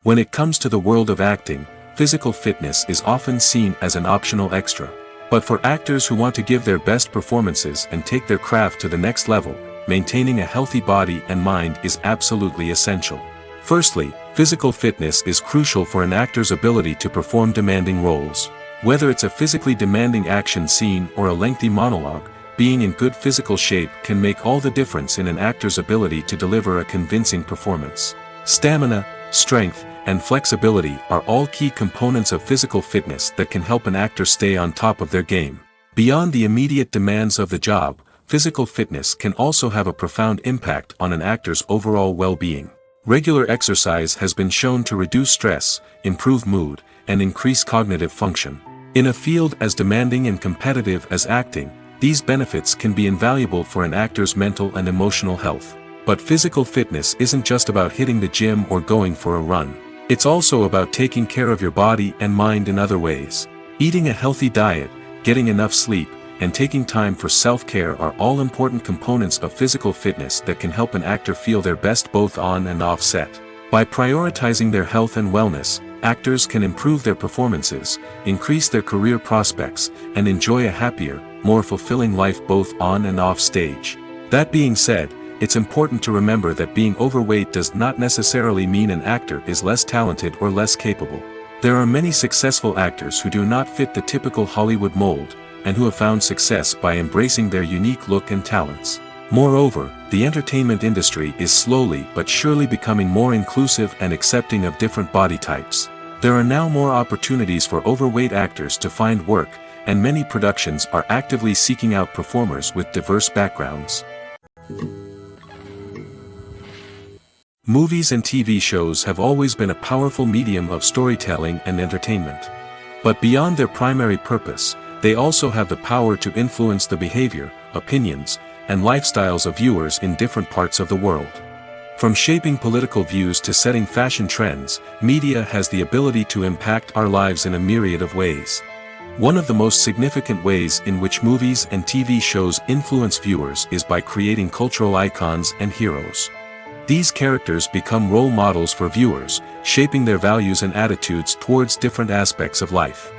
[SPEAKER 1] When it comes to the world of acting, physical fitness is often seen as an optional extra. But for actors who want to give their best performances and take their craft to the next level, maintaining a healthy body and mind is absolutely essential. Firstly, physical fitness is crucial for an actor's ability to perform demanding roles. Whether it's a physically demanding action scene or a lengthy monologue, being in good physical shape can make all the difference in an actor's ability to deliver a convincing performance. Stamina, strength, and flexibility are all key components of physical fitness that can help an actor stay on top of their game. Beyond the immediate demands of the job, physical fitness can also have a profound impact on an actor's overall well-being. Regular exercise has been shown to reduce stress, improve mood, and increase cognitive function. In a field as demanding and competitive as acting, these benefits can be invaluable for an actor's mental and emotional health. But physical fitness isn't just about hitting the gym or going for a run. It's also about taking care of your body and mind in other ways. Eating a healthy diet, getting enough sleep, and taking time for self-care are all important components of physical fitness that can help an actor feel their best both on and off set. By prioritizing their health and wellness, actors can improve their performances, increase their career prospects, and enjoy a happier, more fulfilling life both on and off stage. That being said, it's important to remember that being overweight does not necessarily mean an actor is less talented or less capable. There are many successful actors who do not fit the typical Hollywood mold, and who have found success by embracing their unique look and talents. Moreover, the entertainment industry is slowly but surely becoming more inclusive and accepting of different body types. There are now more opportunities for overweight actors to find work, and many productions are actively seeking out performers with diverse backgrounds. Movies and TV shows have always been a powerful medium of storytelling and entertainment. But beyond their primary purpose, they also have the power to influence the behavior, opinions, and lifestyles of viewers in different parts of the world. From shaping political views to setting fashion trends, media has the ability to impact our lives in a myriad of ways. One of the most significant ways in which movies and TV shows influence viewers is by creating cultural icons and heroes. These characters become role models for viewers, shaping their values and attitudes towards different aspects of life.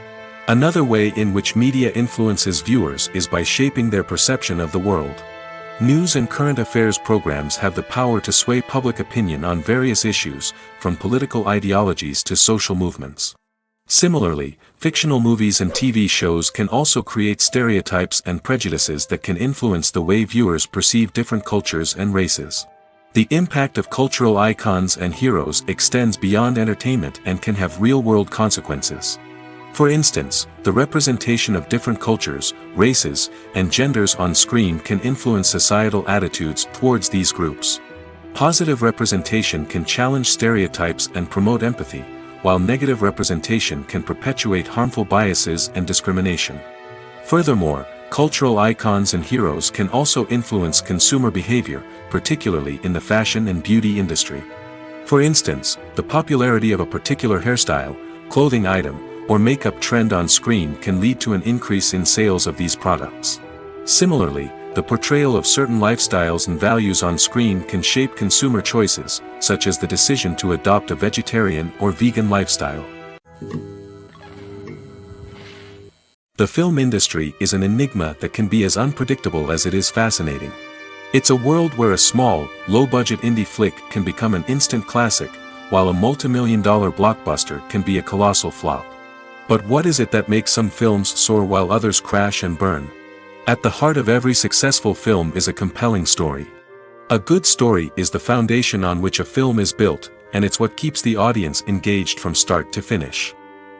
[SPEAKER 1] Another way in which media influences viewers is by shaping their perception of the world. News and current affairs programs have the power to sway public opinion on various issues, from political ideologies to social movements. Similarly, fictional movies and TV shows can also create stereotypes and prejudices that can influence the way viewers perceive different cultures and races. The impact of cultural icons and heroes extends beyond entertainment and can have real-world consequences. For instance, the representation of different cultures, races, and genders on screen can influence societal attitudes towards these groups. Positive representation can challenge stereotypes and promote empathy, while negative representation can perpetuate harmful biases and discrimination. Furthermore, cultural icons and heroes can also influence consumer behavior, particularly in the fashion and beauty industry. For instance, the popularity of a particular hairstyle, clothing item, or makeup trend on screen can lead to an increase in sales of these products. Similarly, the portrayal of certain lifestyles and values on screen can shape consumer choices, such as the decision to adopt a vegetarian or vegan lifestyle. The film industry is an enigma that can be as unpredictable as it is fascinating. It's a world where a small, low-budget indie flick can become an instant classic, while a multi-million-dollar blockbuster can be a colossal flop. But what is it that makes some films soar while others crash and burn? At the heart of every successful film is a compelling story. A good story is the foundation on which a film is built, and it's what keeps the audience engaged from start to finish.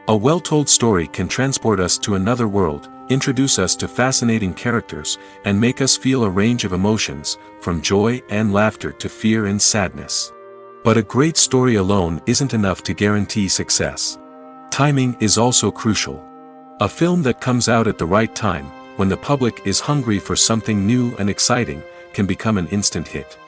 [SPEAKER 1] A well-told story can transport us to another world, introduce us to fascinating characters, and make us feel a range of emotions, from joy and laughter to fear and sadness. But a great story alone isn't enough to guarantee success. Timing is also crucial. A film that comes out at the right time, when the public is hungry for something new and exciting, can become an instant hit.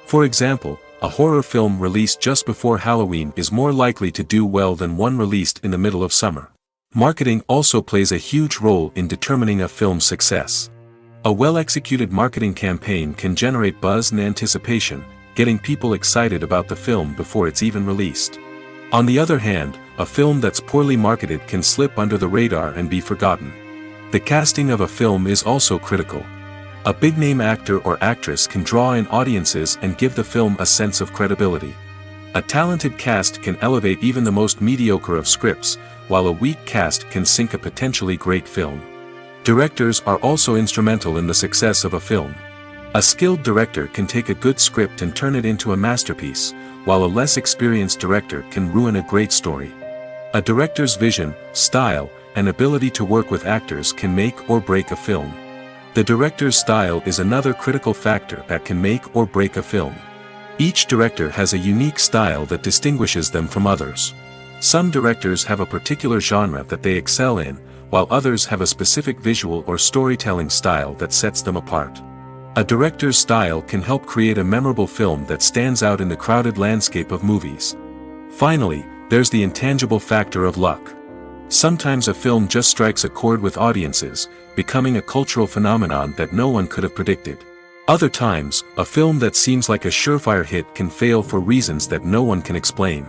[SPEAKER 1] For example, a horror film released just before Halloween is more likely to do well than one released in the middle of summer. Marketing also plays a huge role in determining a film's success. A well-executed marketing campaign can generate buzz and anticipation, getting people excited about the film before it's even released. On the other hand, a film that's poorly marketed can slip under the radar and be forgotten. The casting of a film is also critical. A big-name actor or actress can draw in audiences and give the film a sense of credibility. A talented cast can elevate even the most mediocre of scripts, while a weak cast can sink a potentially great film. Directors are also instrumental in the success of a film. A skilled director can take a good script and turn it into a masterpiece, while a less experienced director can ruin a great story. A director's vision, style, and ability to work with actors can make or break a film. The director's style is another critical factor that can make or break a film. Each director has a unique style that distinguishes them from others. Some directors have a particular genre that they excel in, while others have a specific visual or storytelling style that sets them apart. A director's style can help create a memorable film that stands out in the crowded landscape of movies. Finally, there's the intangible factor of luck. Sometimes a film just strikes a chord with audiences, becoming a cultural phenomenon that no one could have predicted. Other times, a film that seems like a surefire hit can fail for reasons that no one can explain.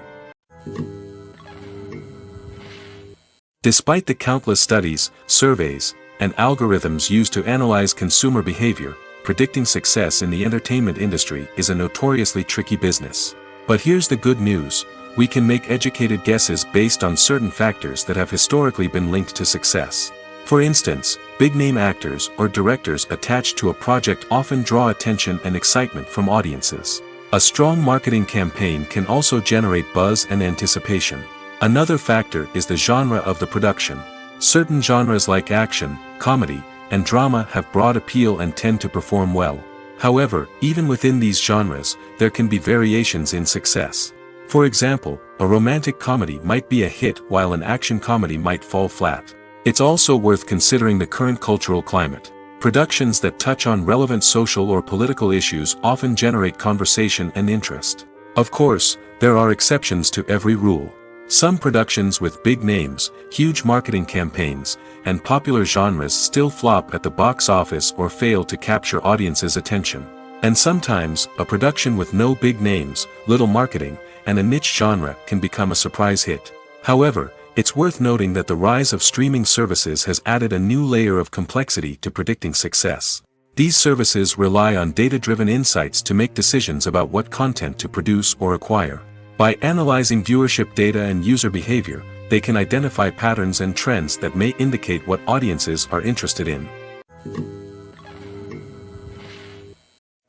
[SPEAKER 1] Despite the countless studies, surveys, and algorithms used to analyze consumer behavior, predicting success in the entertainment industry is a notoriously tricky business. But here's the good news: we can make educated guesses based on certain factors that have historically been linked to success. For instance, big-name actors or directors attached to a project often draw attention and excitement from audiences. A strong marketing campaign can also generate buzz and anticipation. Another factor is the genre of the production. Certain genres like action, comedy, and drama have broad appeal and tend to perform well. However, even within these genres, there can be variations in success. For example, a romantic comedy might be a hit while an action comedy might fall flat. It's also worth considering the current cultural climate. Productions that touch on relevant social or political issues often generate conversation and interest. Of course, there are exceptions to every rule. Some productions with big names, huge marketing campaigns, and popular genres still flop at the box office or fail to capture audiences' attention. And sometimes, a production with no big names, little marketing, and a niche genre can become a surprise hit. However, it's worth noting that the rise of streaming services has added a new layer of complexity to predicting success. These services rely on data-driven insights to make decisions about what content to produce or acquire. By analyzing viewership data and user behavior, they can identify patterns and trends that may indicate what audiences are interested in.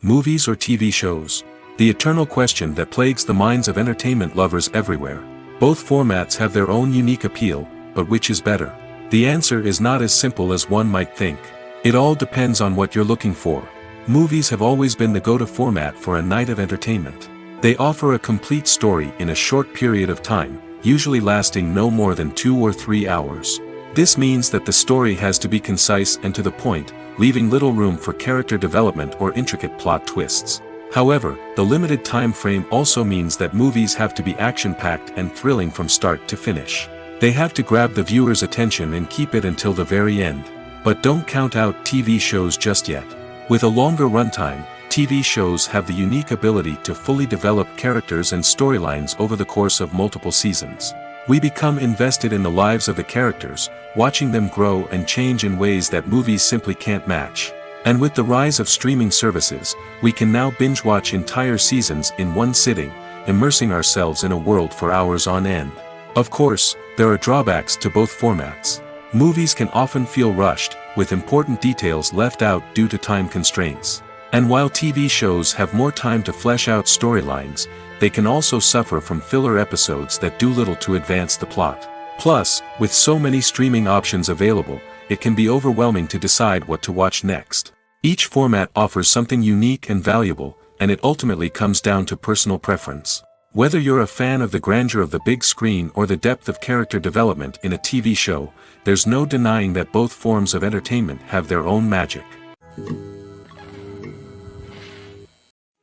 [SPEAKER 1] Movies or TV shows? The eternal question that plagues the minds of entertainment lovers everywhere. Both formats have their own unique appeal, but which is better? The answer is not as simple as one might think. It all depends on what you're looking for. Movies have always been the go-to format for a night of entertainment. They offer a complete story in a short period of time, usually lasting no more than 2 or 3 hours. This means that the story has to be concise and to the point, leaving little room for character development or intricate plot twists. However, the limited time frame also means that movies have to be action-packed and thrilling from start to finish. They have to grab the viewer's attention and keep it until the very end. But don't count out TV shows just yet. With a longer runtime, TV shows have the unique ability to fully develop characters and storylines over the course of multiple seasons. We become invested in the lives of the characters, watching them grow and change in ways that movies simply can't match. And with the rise of streaming services, we can now binge-watch entire seasons in one sitting, immersing ourselves in a world for hours on end. Of course, there are drawbacks to both formats. Movies can often feel rushed, with important details left out due to time constraints. And while TV shows have more time to flesh out storylines, they can also suffer from filler episodes that do little to advance the plot. Plus, with so many streaming options available, it can be overwhelming to decide what to watch next. Each format offers something unique and valuable, and it ultimately comes down to personal preference. Whether you're a fan of the grandeur of the big screen or the depth of character development in a TV show, there's no denying that both forms of entertainment have their own magic.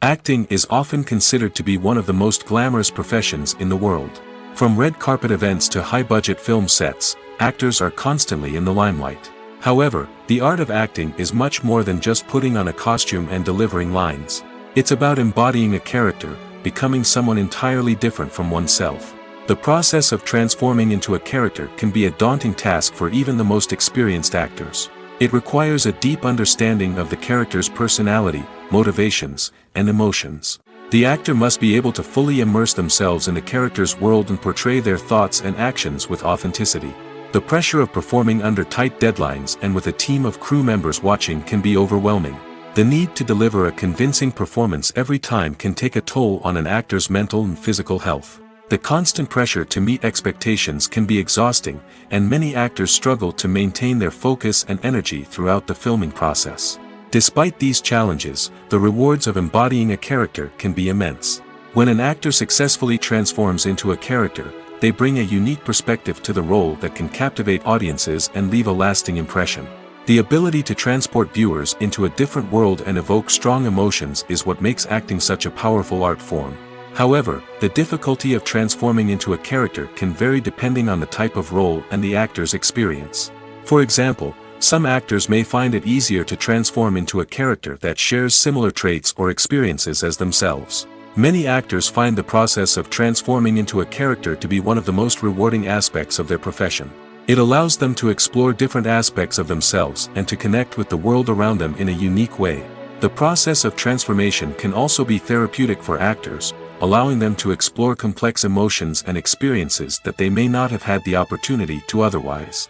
[SPEAKER 1] Acting is often considered to be one of the most glamorous professions in the world. From red carpet events to high-budget film sets, actors are constantly in the limelight. However, the art of acting is much more than just putting on a costume and delivering lines. It's about embodying a character, becoming someone entirely different from oneself. The process of transforming into a character can be a daunting task for even the most experienced actors. It requires a deep understanding of the character's personality, motivations, and emotions. The actor must be able to fully immerse themselves in the character's world and portray their thoughts and actions with authenticity. The pressure of performing under tight deadlines and with a team of crew members watching can be overwhelming. The need to deliver a convincing performance every time can take a toll on an actor's mental and physical health. The constant pressure to meet expectations can be exhausting, and many actors struggle to maintain their focus and energy throughout the filming process. Despite these challenges, the rewards of embodying a character can be immense. When an actor successfully transforms into a character, they bring a unique perspective to the role that can captivate audiences and leave a lasting impression. The ability to transport viewers into a different world and evoke strong emotions is what makes acting such a powerful art form. However, the difficulty of transforming into a character can vary depending on the type of role and the actor's experience. For example, some actors may find it easier to transform into a character that shares similar traits or experiences as themselves. Many actors find the process of transforming into a character to be one of the most rewarding aspects of their profession. It allows them to explore different aspects of themselves and to connect with the world around them in a unique way. The process of transformation can also be therapeutic for actors, allowing them to explore complex emotions and experiences that they may not have had the opportunity to otherwise.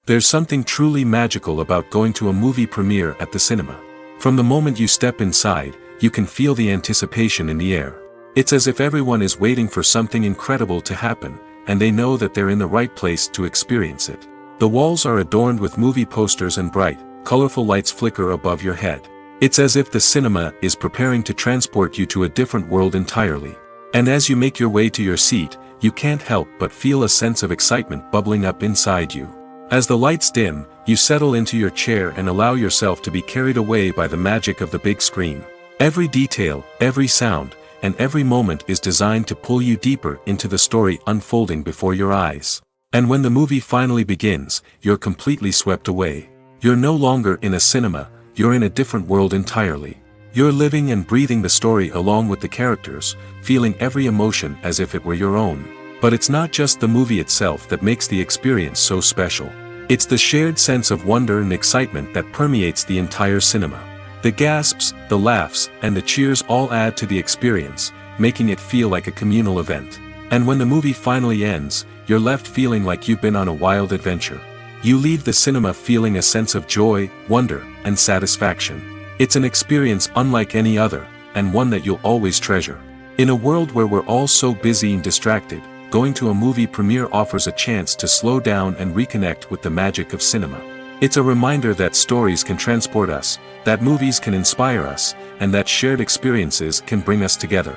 [SPEAKER 1] There's something truly magical about going to a movie premiere at the cinema. From the moment you step inside, you can feel the anticipation in the air. It's as if everyone is waiting for something incredible to happen, and they know that they're in the right place to experience it. The walls are adorned with movie posters and bright, colorful lights flicker above your head. It's as if the cinema is preparing to transport you to a different world entirely. And as you make your way to your seat, you can't help but feel a sense of excitement bubbling up inside you. As the lights dim, you settle into your chair and allow yourself to be carried away by the magic of the big screen. Every detail, every sound, and every moment is designed to pull you deeper into the story unfolding before your eyes. And when the movie finally begins, you're completely swept away. You're no longer in a cinema, you're in a different world entirely. You're living and breathing the story along with the characters, feeling every emotion as if it were your own. But it's not just the movie itself that makes the experience so special. It's the shared sense of wonder and excitement that permeates the entire cinema. The gasps, the laughs, and the cheers all add to the experience, making it feel like a communal event. And when the movie finally ends, you're left feeling like you've been on a wild adventure. You leave the cinema feeling a sense of joy, wonder, and satisfaction. It's an experience unlike any other, and one that you'll always treasure. In a world where we're all so busy and distracted, going to a movie premiere offers a chance to slow down and reconnect with the magic of cinema. It's a reminder that stories can transport us, that movies can inspire us, and that shared experiences can bring us together.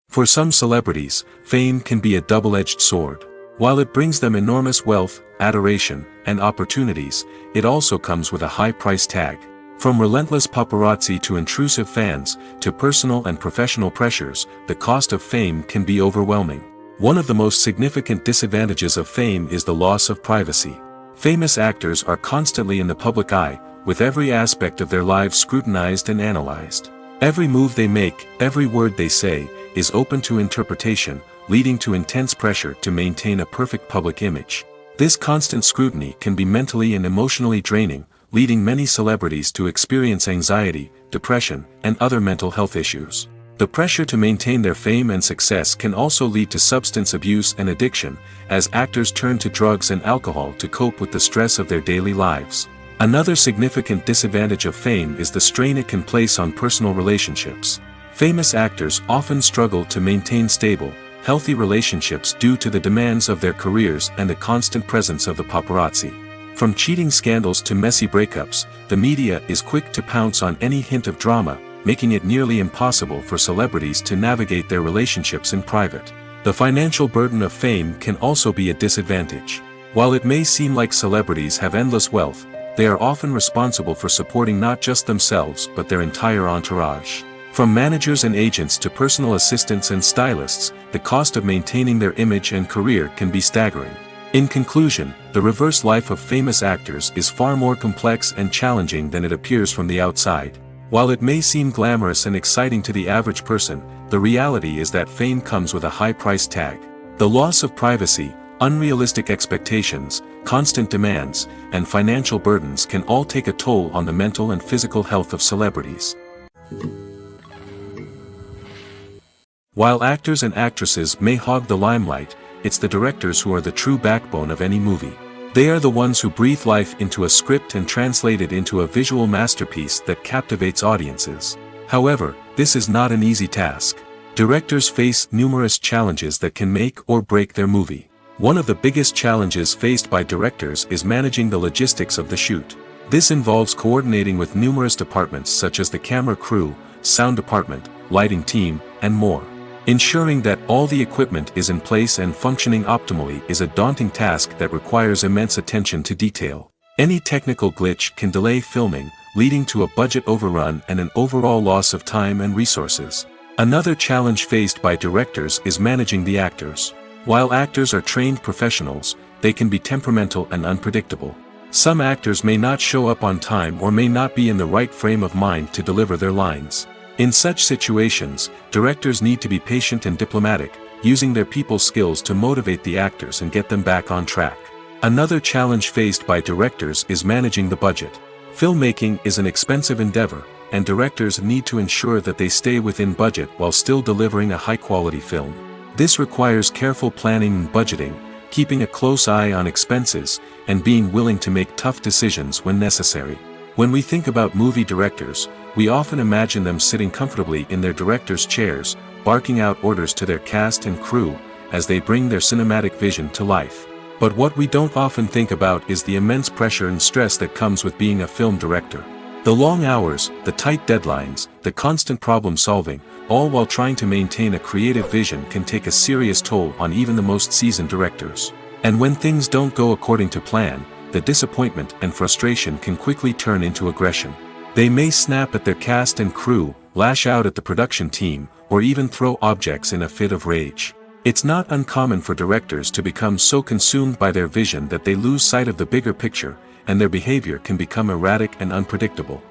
[SPEAKER 1] For some celebrities, fame can be a double-edged sword. While it brings them enormous wealth, adoration, and opportunities, it also comes with a high price tag. From relentless paparazzi to intrusive fans, to personal and professional pressures, the cost of fame can be overwhelming. One of the most significant disadvantages of fame is the loss of privacy. Famous actors are constantly in the public eye, with every aspect of their lives scrutinized and analyzed. Every move they make, every word they say, is open to interpretation, leading to intense pressure to maintain a perfect public image. This constant scrutiny can be mentally and emotionally draining, leading many celebrities to experience anxiety, depression, and other mental health issues. The pressure to maintain their fame and success can also lead to substance abuse and addiction, as actors turn to drugs and alcohol to cope with the stress of their daily lives. Another significant disadvantage of fame is the strain it can place on personal relationships. Famous actors often struggle to maintain stable, healthy relationships due to the demands of their careers and the constant presence of the paparazzi. From cheating scandals to messy breakups, the media is quick to pounce on any hint of drama, making it nearly impossible for celebrities to navigate their relationships in private. The financial burden of fame can also be a disadvantage. While it may seem like celebrities have endless wealth, they are often responsible for supporting not just themselves but their entire entourage. From managers and agents to personal assistants and stylists, the cost of maintaining their image and career can be staggering. In conclusion, the reverse life of famous actors is far more complex and challenging than it appears from the outside. While it may seem glamorous and exciting to the average person, the reality is that fame comes with a high price tag. The loss of privacy, unrealistic expectations, constant demands, and financial burdens can all take a toll on the mental and physical health of celebrities. While actors and actresses may hog the limelight, it's the directors who are the true backbone of any movie. They are the ones who breathe life into a script and translate it into a visual masterpiece that captivates audiences. However, this is not an easy task. Directors face numerous challenges that can make or break their movie. One of the biggest challenges faced by directors is managing the logistics of the shoot. This involves coordinating with numerous departments such as the camera crew, sound department, lighting team, and more. Ensuring that all the equipment is in place and functioning optimally is a daunting task that requires immense attention to detail. Any technical glitch can delay filming, leading to a budget overrun and an overall loss of time and resources. Another challenge faced by directors is managing the actors. While actors are trained professionals, they can be temperamental and unpredictable. Some actors may not show up on time or may not be in the right frame of mind to deliver their lines. In such situations, directors need to be patient and diplomatic, using their people skills to motivate the actors and get them back on track. Another challenge faced by directors is managing the budget. Filmmaking is an expensive endeavor, and directors need to ensure that they stay within budget while still delivering a high-quality film. This requires careful planning and budgeting, keeping a close eye on expenses, and being willing to make tough decisions when necessary. When we think about movie directors, we often imagine them sitting comfortably in their director's chairs, barking out orders to their cast and crew, as they bring their cinematic vision to life. But what we don't often think about is the immense pressure and stress that comes with being a film director. The long hours, the tight deadlines, the constant problem solving, all while trying to maintain a creative vision can take a serious toll on even the most seasoned directors. And when things don't go according to plan, the disappointment and frustration can quickly turn into aggression. They may snap at their cast and crew, lash out at the production team, or even throw objects in a fit of rage. It's not uncommon for directors to become so consumed by their vision that they lose sight of the bigger picture, and their behavior can become erratic and unpredictable.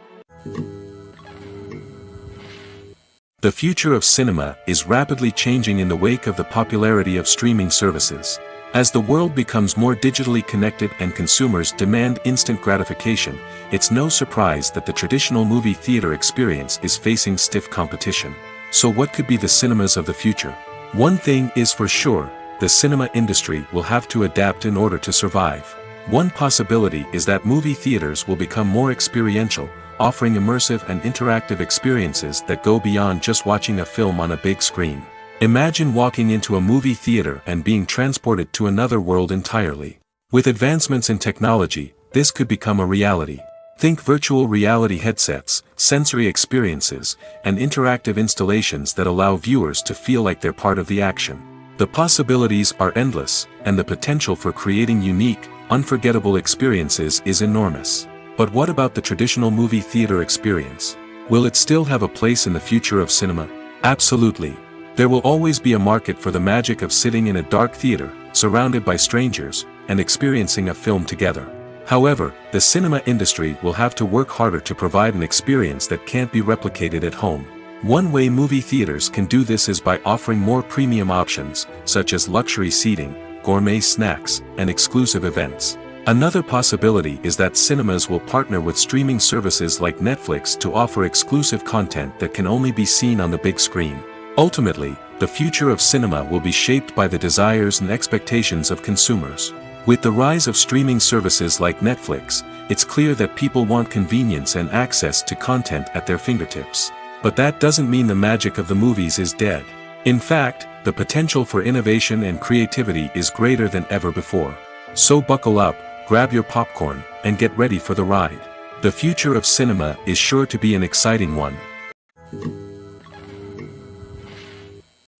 [SPEAKER 1] The future of cinema is rapidly changing in the wake of the popularity of streaming services. As the world becomes more digitally connected and consumers demand instant gratification, it's no surprise that the traditional movie theater experience is facing stiff competition. So what could be the cinemas of the future? One thing is for sure, the cinema industry will have to adapt in order to survive. One possibility is that movie theaters will become more experiential, offering immersive and interactive experiences that go beyond just watching a film on a big screen. Imagine walking into a movie theater and being transported to another world entirely. With advancements in technology, this could become a reality. Think virtual reality headsets, sensory experiences, and interactive installations that allow viewers to feel like they're part of the action. The possibilities are endless, and the potential for creating unique, unforgettable experiences is enormous. But what about the traditional movie theater experience? Will it still have a place in the future of cinema? Absolutely. There will always be a market for the magic of sitting in a dark theater, surrounded by strangers, and experiencing a film together. However, the cinema industry will have to work harder to provide an experience that can't be replicated at home. One way movie theaters can do this is by offering more premium options, such as luxury seating, gourmet snacks, and exclusive events. Another possibility is that cinemas will partner with streaming services like Netflix to offer exclusive content that can only be seen on the big screen. Ultimately, the future of cinema will be shaped by the desires and expectations of consumers. With the rise of streaming services like Netflix, it's clear that people want convenience and access to content at their fingertips. But that doesn't mean the magic of the movies is dead. In fact, the potential for innovation and creativity is greater than ever before. So buckle up, grab your popcorn, and get ready for the ride. The future of cinema is sure to be an exciting one.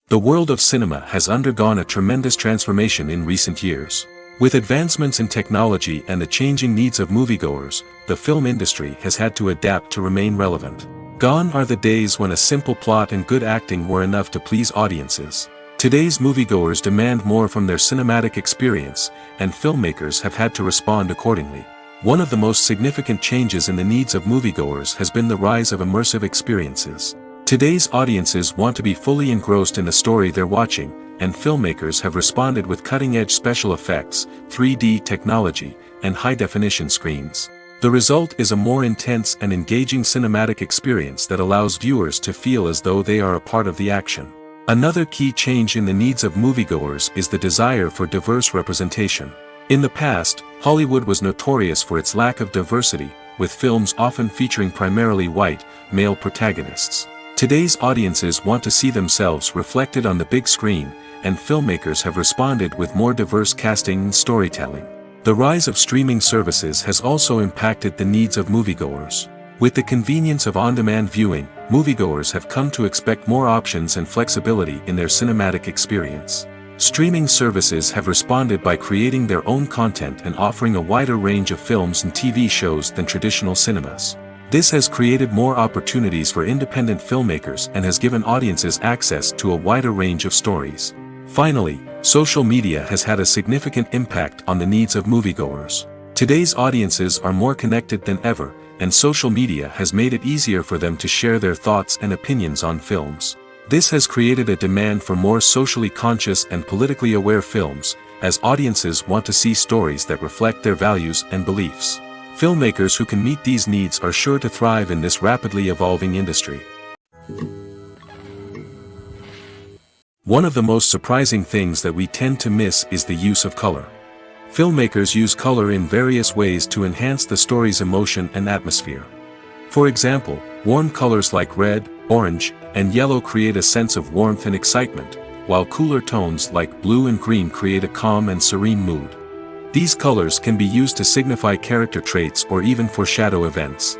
[SPEAKER 1] The world of cinema has undergone a tremendous transformation in recent years. With advancements in technology and the changing needs of moviegoers, the film industry has had to adapt to remain relevant. Gone are the days when a simple plot and good acting were enough to please audiences. Today's moviegoers demand more from their cinematic experience, and filmmakers have had to respond accordingly. One of the most significant changes in the needs of moviegoers has been the rise of immersive experiences. Today's audiences want to be fully engrossed in the story they're watching, and filmmakers have responded with cutting-edge special effects, 3D technology, and high-definition screens. The result is a more intense and engaging cinematic experience that allows viewers to feel as though they are a part of the action. Another key change in the needs of moviegoers is the desire for diverse representation. In the past, Hollywood was notorious for its lack of diversity, with films often featuring primarily white, male protagonists. Today's audiences want to see themselves reflected on the big screen, and filmmakers have responded with more diverse casting and storytelling. The rise of streaming services has also impacted the needs of moviegoers. With the convenience of on-demand viewing, moviegoers have come to expect more options and flexibility in their cinematic experience. Streaming services have responded by creating their own content and offering a wider range of films and TV shows than traditional cinemas. This has created more opportunities for independent filmmakers and has given audiences access to a wider range of stories. Finally, social media has had a significant impact on the needs of moviegoers. Today's audiences are more connected than ever, and social media has made it easier for them to share their thoughts and opinions on films. This has created a demand for more socially conscious and politically aware films, as audiences want to see stories that reflect their values and beliefs. Filmmakers who can meet these needs are sure to thrive in this rapidly evolving industry. One of the most surprising things that we tend to miss is the use of color. Filmmakers use color in various ways to enhance the story's emotion and atmosphere. For example, warm colors like red, orange, and yellow create a sense of warmth and excitement, while cooler tones like blue and green create a calm and serene mood. These colors can be used to signify character traits or even foreshadow events.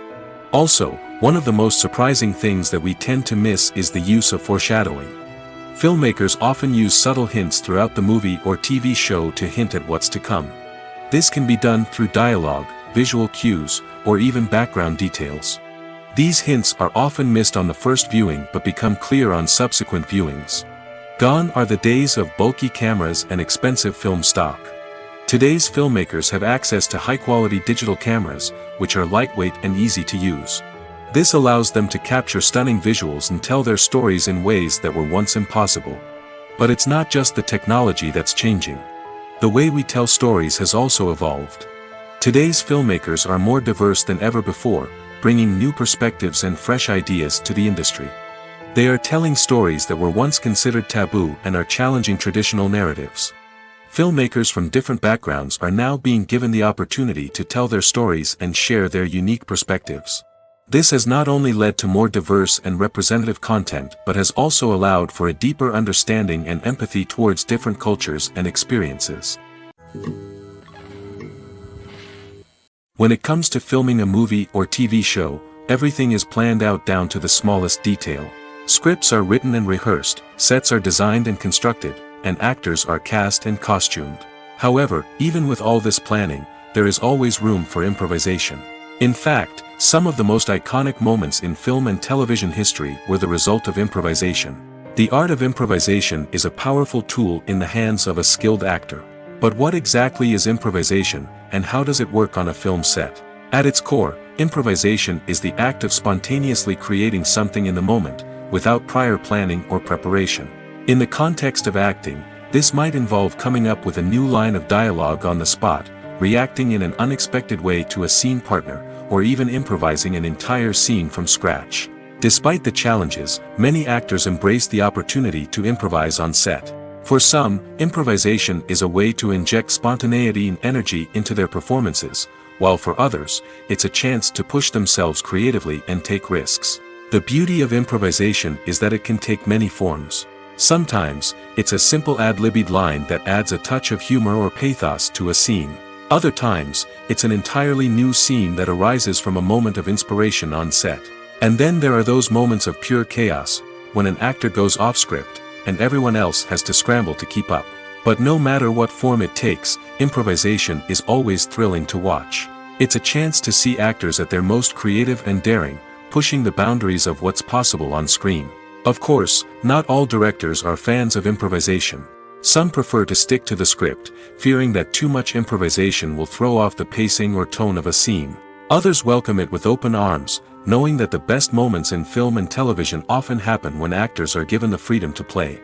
[SPEAKER 1] Also, one of the most surprising things that we tend to miss is the use of foreshadowing. Filmmakers often use subtle hints throughout the movie or TV show to hint at what's to come. This can be done through dialogue, visual cues, or even background details. These hints are often missed on the first viewing but become clear on subsequent viewings. Gone are the days of bulky cameras and expensive film stock. Today's filmmakers have access to high-quality digital cameras, which are lightweight and easy to use. This allows them to capture stunning visuals and tell their stories in ways that were once impossible. But it's not just the technology that's changing. The way we tell stories has also evolved. Today's filmmakers are more diverse than ever before, bringing new perspectives and fresh ideas to the industry. They are telling stories that were once considered taboo and are challenging traditional narratives. Filmmakers from different backgrounds are now being given the opportunity to tell their stories and share their unique perspectives. This has not only led to more diverse and representative content but has also allowed for a deeper understanding and empathy towards different cultures and experiences. When it comes to filming a movie or TV show, everything is planned out down to the smallest detail. Scripts are written and rehearsed, sets are designed and constructed, and actors are cast and costumed. However, even with all this planning, there is always room for improvisation. In fact, some of the most iconic moments in film and television history were the result of improvisation. The art of improvisation is a powerful tool in the hands of a skilled actor. But what exactly is improvisation, and how does it work on a film set? At its core, improvisation is the act of spontaneously creating something in the moment, without prior planning or preparation. In the context of acting, this might involve coming up with a new line of dialogue on the spot, reacting in an unexpected way to a scene partner, or even improvising an entire scene from scratch. Despite the challenges, many actors embrace the opportunity to improvise on set. For some, improvisation is a way to inject spontaneity and energy into their performances, while for others, it's a chance to push themselves creatively and take risks. The beauty of improvisation is that it can take many forms. Sometimes, it's a simple ad-libbed line that adds a touch of humor or pathos to a scene. Other times, it's an entirely new scene that arises from a moment of inspiration on set. And then there are those moments of pure chaos, when an actor goes off script, and everyone else has to scramble to keep up. But no matter what form it takes, improvisation is always thrilling to watch. It's a chance to see actors at their most creative and daring, pushing the boundaries of what's possible on screen. Of course, not all directors are fans of improvisation. Some prefer to stick to the script, fearing that too much improvisation will throw off the pacing or tone of a scene. Others welcome it with open arms, knowing that the best moments in film and television often happen when actors are given the freedom to play.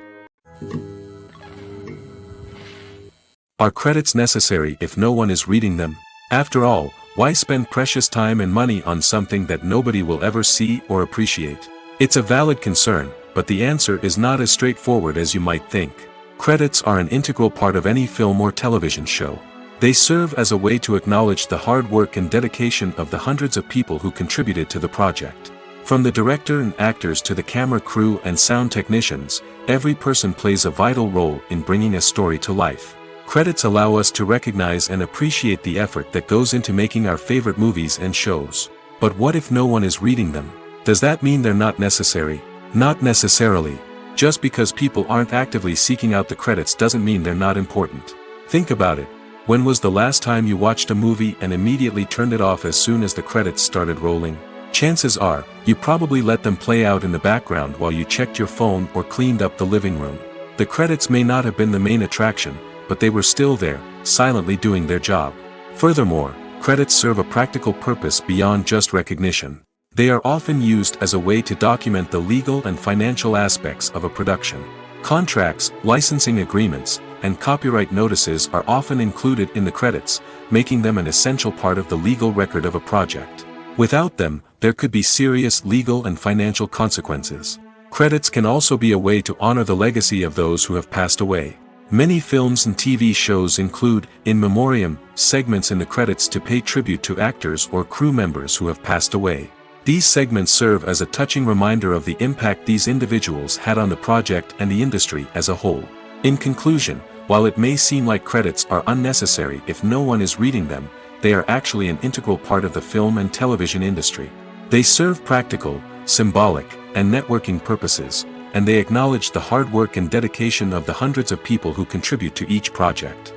[SPEAKER 1] Are credits necessary if no one is reading them? After all, why spend precious time and money on something that nobody will ever see or appreciate? It's a valid concern, but the answer is not as straightforward as you might think. Credits are an integral part of any film or television show. They serve as a way to acknowledge the hard work and dedication of the hundreds of people who contributed to the project. From the director and actors to the camera crew and sound technicians, every person plays a vital role in bringing a story to life. Credits allow us to recognize and appreciate the effort that goes into making our favorite movies and shows. But what if no one is reading them? Does that mean they're not necessary? Not necessarily. Just because people aren't actively seeking out the credits doesn't mean they're not important. Think about it. When was the last time you watched a movie and immediately turned it off as soon as the credits started rolling? Chances are, you probably let them play out in the background while you checked your phone or cleaned up the living room. The credits may not have been the main attraction, but they were still there, silently doing their job. Furthermore, credits serve a practical purpose beyond just recognition. They are often used as a way to document the legal and financial aspects of a production. Contracts, licensing agreements, and copyright notices are often included in the credits, making them an essential part of the legal record of a project. Without them, there could be serious legal and financial consequences. Credits can also be a way to honor the legacy of those who have passed away. Many films and TV shows include, in memoriam, segments in the credits to pay tribute to actors or crew members who have passed away. These segments serve as a touching reminder of the impact these individuals had on the project and the industry as a whole. In conclusion, while it may seem like credits are unnecessary if no one is reading them, they are actually an integral part of the film and television industry. They serve practical, symbolic, and networking purposes, and they acknowledge the hard work and dedication of the hundreds of people who contribute to each project.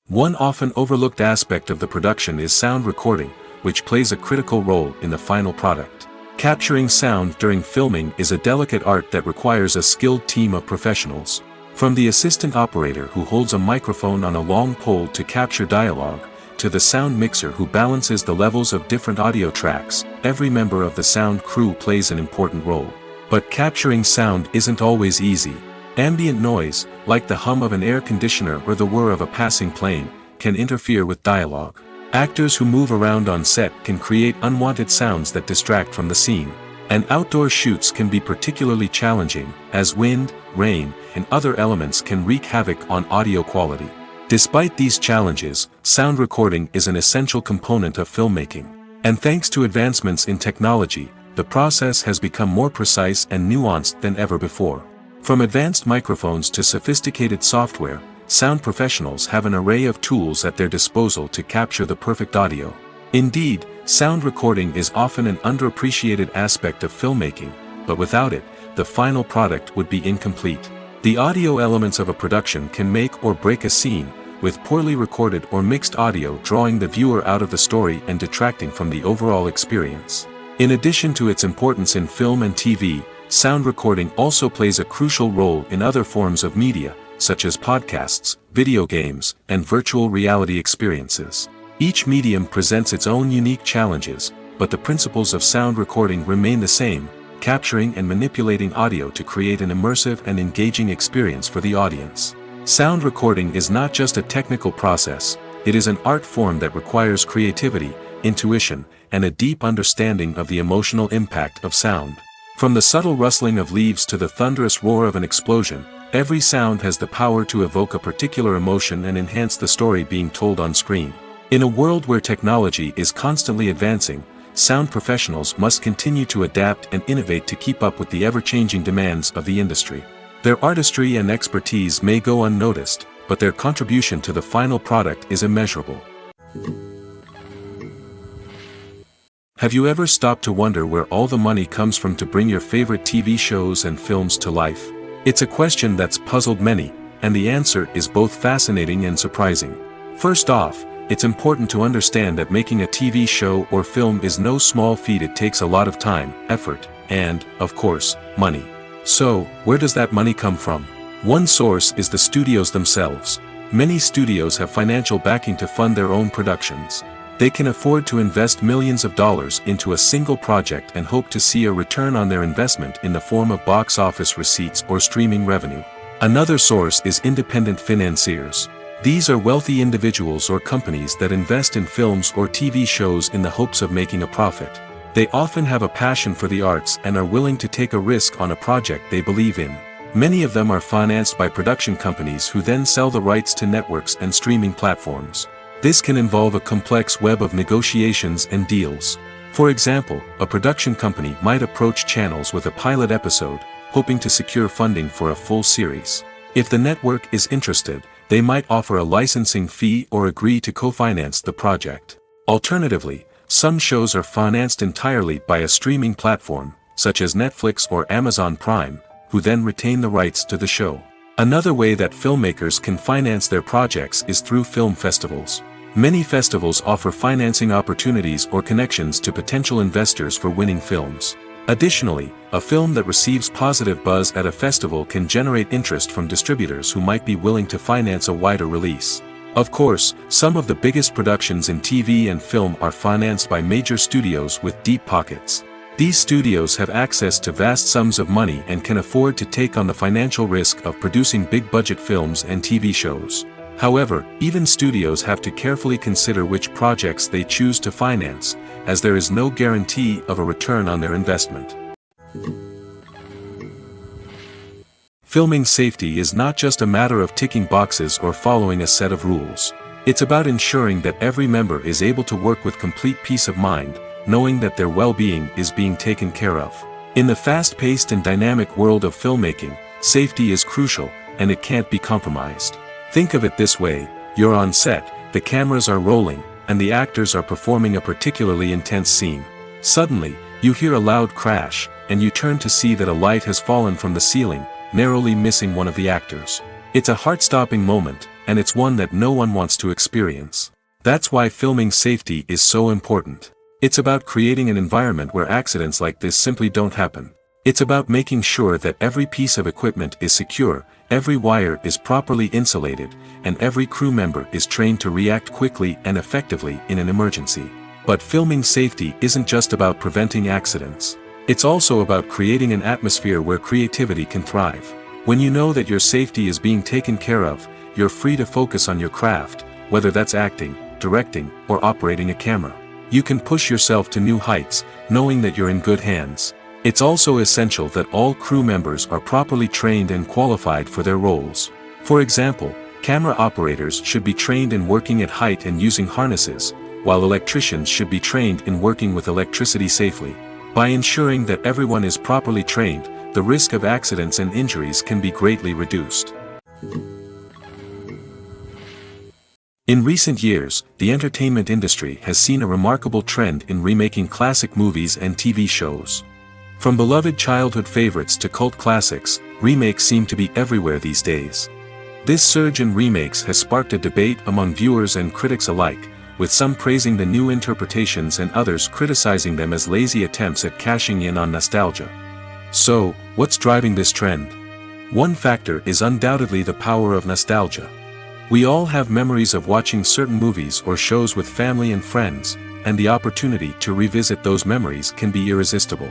[SPEAKER 1] One often overlooked aspect of the production is sound recording, which plays a critical role in the final product. Capturing sound during filming is a delicate art that requires a skilled team of professionals. From the assistant operator who holds a microphone on a long pole to capture dialogue, to the sound mixer who balances the levels of different audio tracks, every member of the sound crew plays an important role. But capturing sound isn't always easy. Ambient noise, like the hum of an air conditioner or the whir of a passing plane, can interfere with dialogue. Actors who move around on set can create unwanted sounds that distract from the scene. And outdoor shoots can be particularly challenging, as wind, rain, and other elements can wreak havoc on audio quality. Despite these challenges, sound recording is an essential component of filmmaking. And thanks to advancements in technology, the process has become more precise and nuanced than ever before. From advanced microphones to sophisticated software, sound professionals have an array of tools at their disposal to capture the perfect audio. Indeed, sound recording is often an underappreciated aspect of filmmaking, but without it, the final product would be incomplete. The audio elements of a production can make or break a scene, with poorly recorded or mixed audio drawing the viewer out of the story and detracting from the overall experience. In addition to its importance in film and TV, sound recording also plays a crucial role in other forms of media, such as podcasts, video games, and virtual reality experiences. Each medium presents its own unique challenges, but the principles of sound recording remain the same, capturing and manipulating audio to create an immersive and engaging experience for the audience. Sound recording is not just a technical process, it is an art form that requires creativity, intuition, and a deep understanding of the emotional impact of sound. From the subtle rustling of leaves to the thunderous roar of an explosion, every sound has the power to evoke a particular emotion and enhance the story being told on screen. In a world where technology is constantly advancing, sound professionals must continue to adapt and innovate to keep up with the ever-changing demands of the industry. Their artistry and expertise may go unnoticed, but their contribution to the final product is immeasurable. Have you ever stopped to wonder where all the money comes from to bring your favorite TV shows and films to life? It's a question that's puzzled many, and the answer is both fascinating and surprising. First off, it's important to understand that making a TV show or film is no small feat. It takes a lot of time, effort, and, of course, money. So, where does that money come from? One source is the studios themselves. Many studios have financial backing to fund their own productions. They can afford to invest millions of dollars into a single project and hope to see a return on their investment in the form of box office receipts or streaming revenue. Another source is independent financiers. These are wealthy individuals or companies that invest in films or TV shows in the hopes of making a profit. They often have a passion for the arts and are willing to take a risk on a project they believe in. Many of them are financed by production companies who then sell the rights to networks and streaming platforms. This can involve a complex web of negotiations and deals. For example, a production company might approach channels with a pilot episode, hoping to secure funding for a full series. If the network is interested, they might offer a licensing fee or agree to co-finance the project. Alternatively, some shows are financed entirely by a streaming platform, such as Netflix or Amazon Prime, who then retain the rights to the show. Another way that filmmakers can finance their projects is through film festivals. Many festivals offer financing opportunities or connections to potential investors for winning films. Additionally, a film that receives positive buzz at a festival can generate interest from distributors who might be willing to finance a wider release. Of course, some of the biggest productions in TV and film are financed by major studios with deep pockets. These studios have access to vast sums of money and can afford to take on the financial risk of producing big-budget films and TV shows. However, even studios have to carefully consider which projects they choose to finance, as there is no guarantee of a return on their investment. Filming safety is not just a matter of ticking boxes or following a set of rules. It's about ensuring that every member is able to work with complete peace of mind, knowing that their well-being is being taken care of. In the fast-paced and dynamic world of filmmaking, safety is crucial, and it can't be compromised. Think of it this way: you're on set, the cameras are rolling, and the actors are performing a particularly intense scene. Suddenly, you hear a loud crash, and you turn to see that a light has fallen from the ceiling, narrowly missing one of the actors. It's a heart-stopping moment, and it's one that no one wants to experience. That's why filming safety is so important. It's about creating an environment where accidents like this simply don't happen. It's about making sure that every piece of equipment is secure, every wire is properly insulated, and every crew member is trained to react quickly and effectively in an emergency. But filming safety isn't just about preventing accidents. It's also about creating an atmosphere where creativity can thrive. When you know that your safety is being taken care of, you're free to focus on your craft, whether that's acting, directing, or operating a camera. You can push yourself to new heights, knowing that you're in good hands. It's also essential that all crew members are properly trained and qualified for their roles. For example, camera operators should be trained in working at height and using harnesses, while electricians should be trained in working with electricity safely. By ensuring that everyone is properly trained, the risk of accidents and injuries can be greatly reduced. In recent years, the entertainment industry has seen a remarkable trend in remaking classic movies and TV shows. From beloved childhood favorites to cult classics, remakes seem to be everywhere these days. This surge in remakes has sparked a debate among viewers and critics alike, with some praising the new interpretations and others criticizing them as lazy attempts at cashing in on nostalgia. So, what's driving this trend? One factor is undoubtedly the power of nostalgia. We all have memories of watching certain movies or shows with family and friends, and the opportunity to revisit those memories can be irresistible.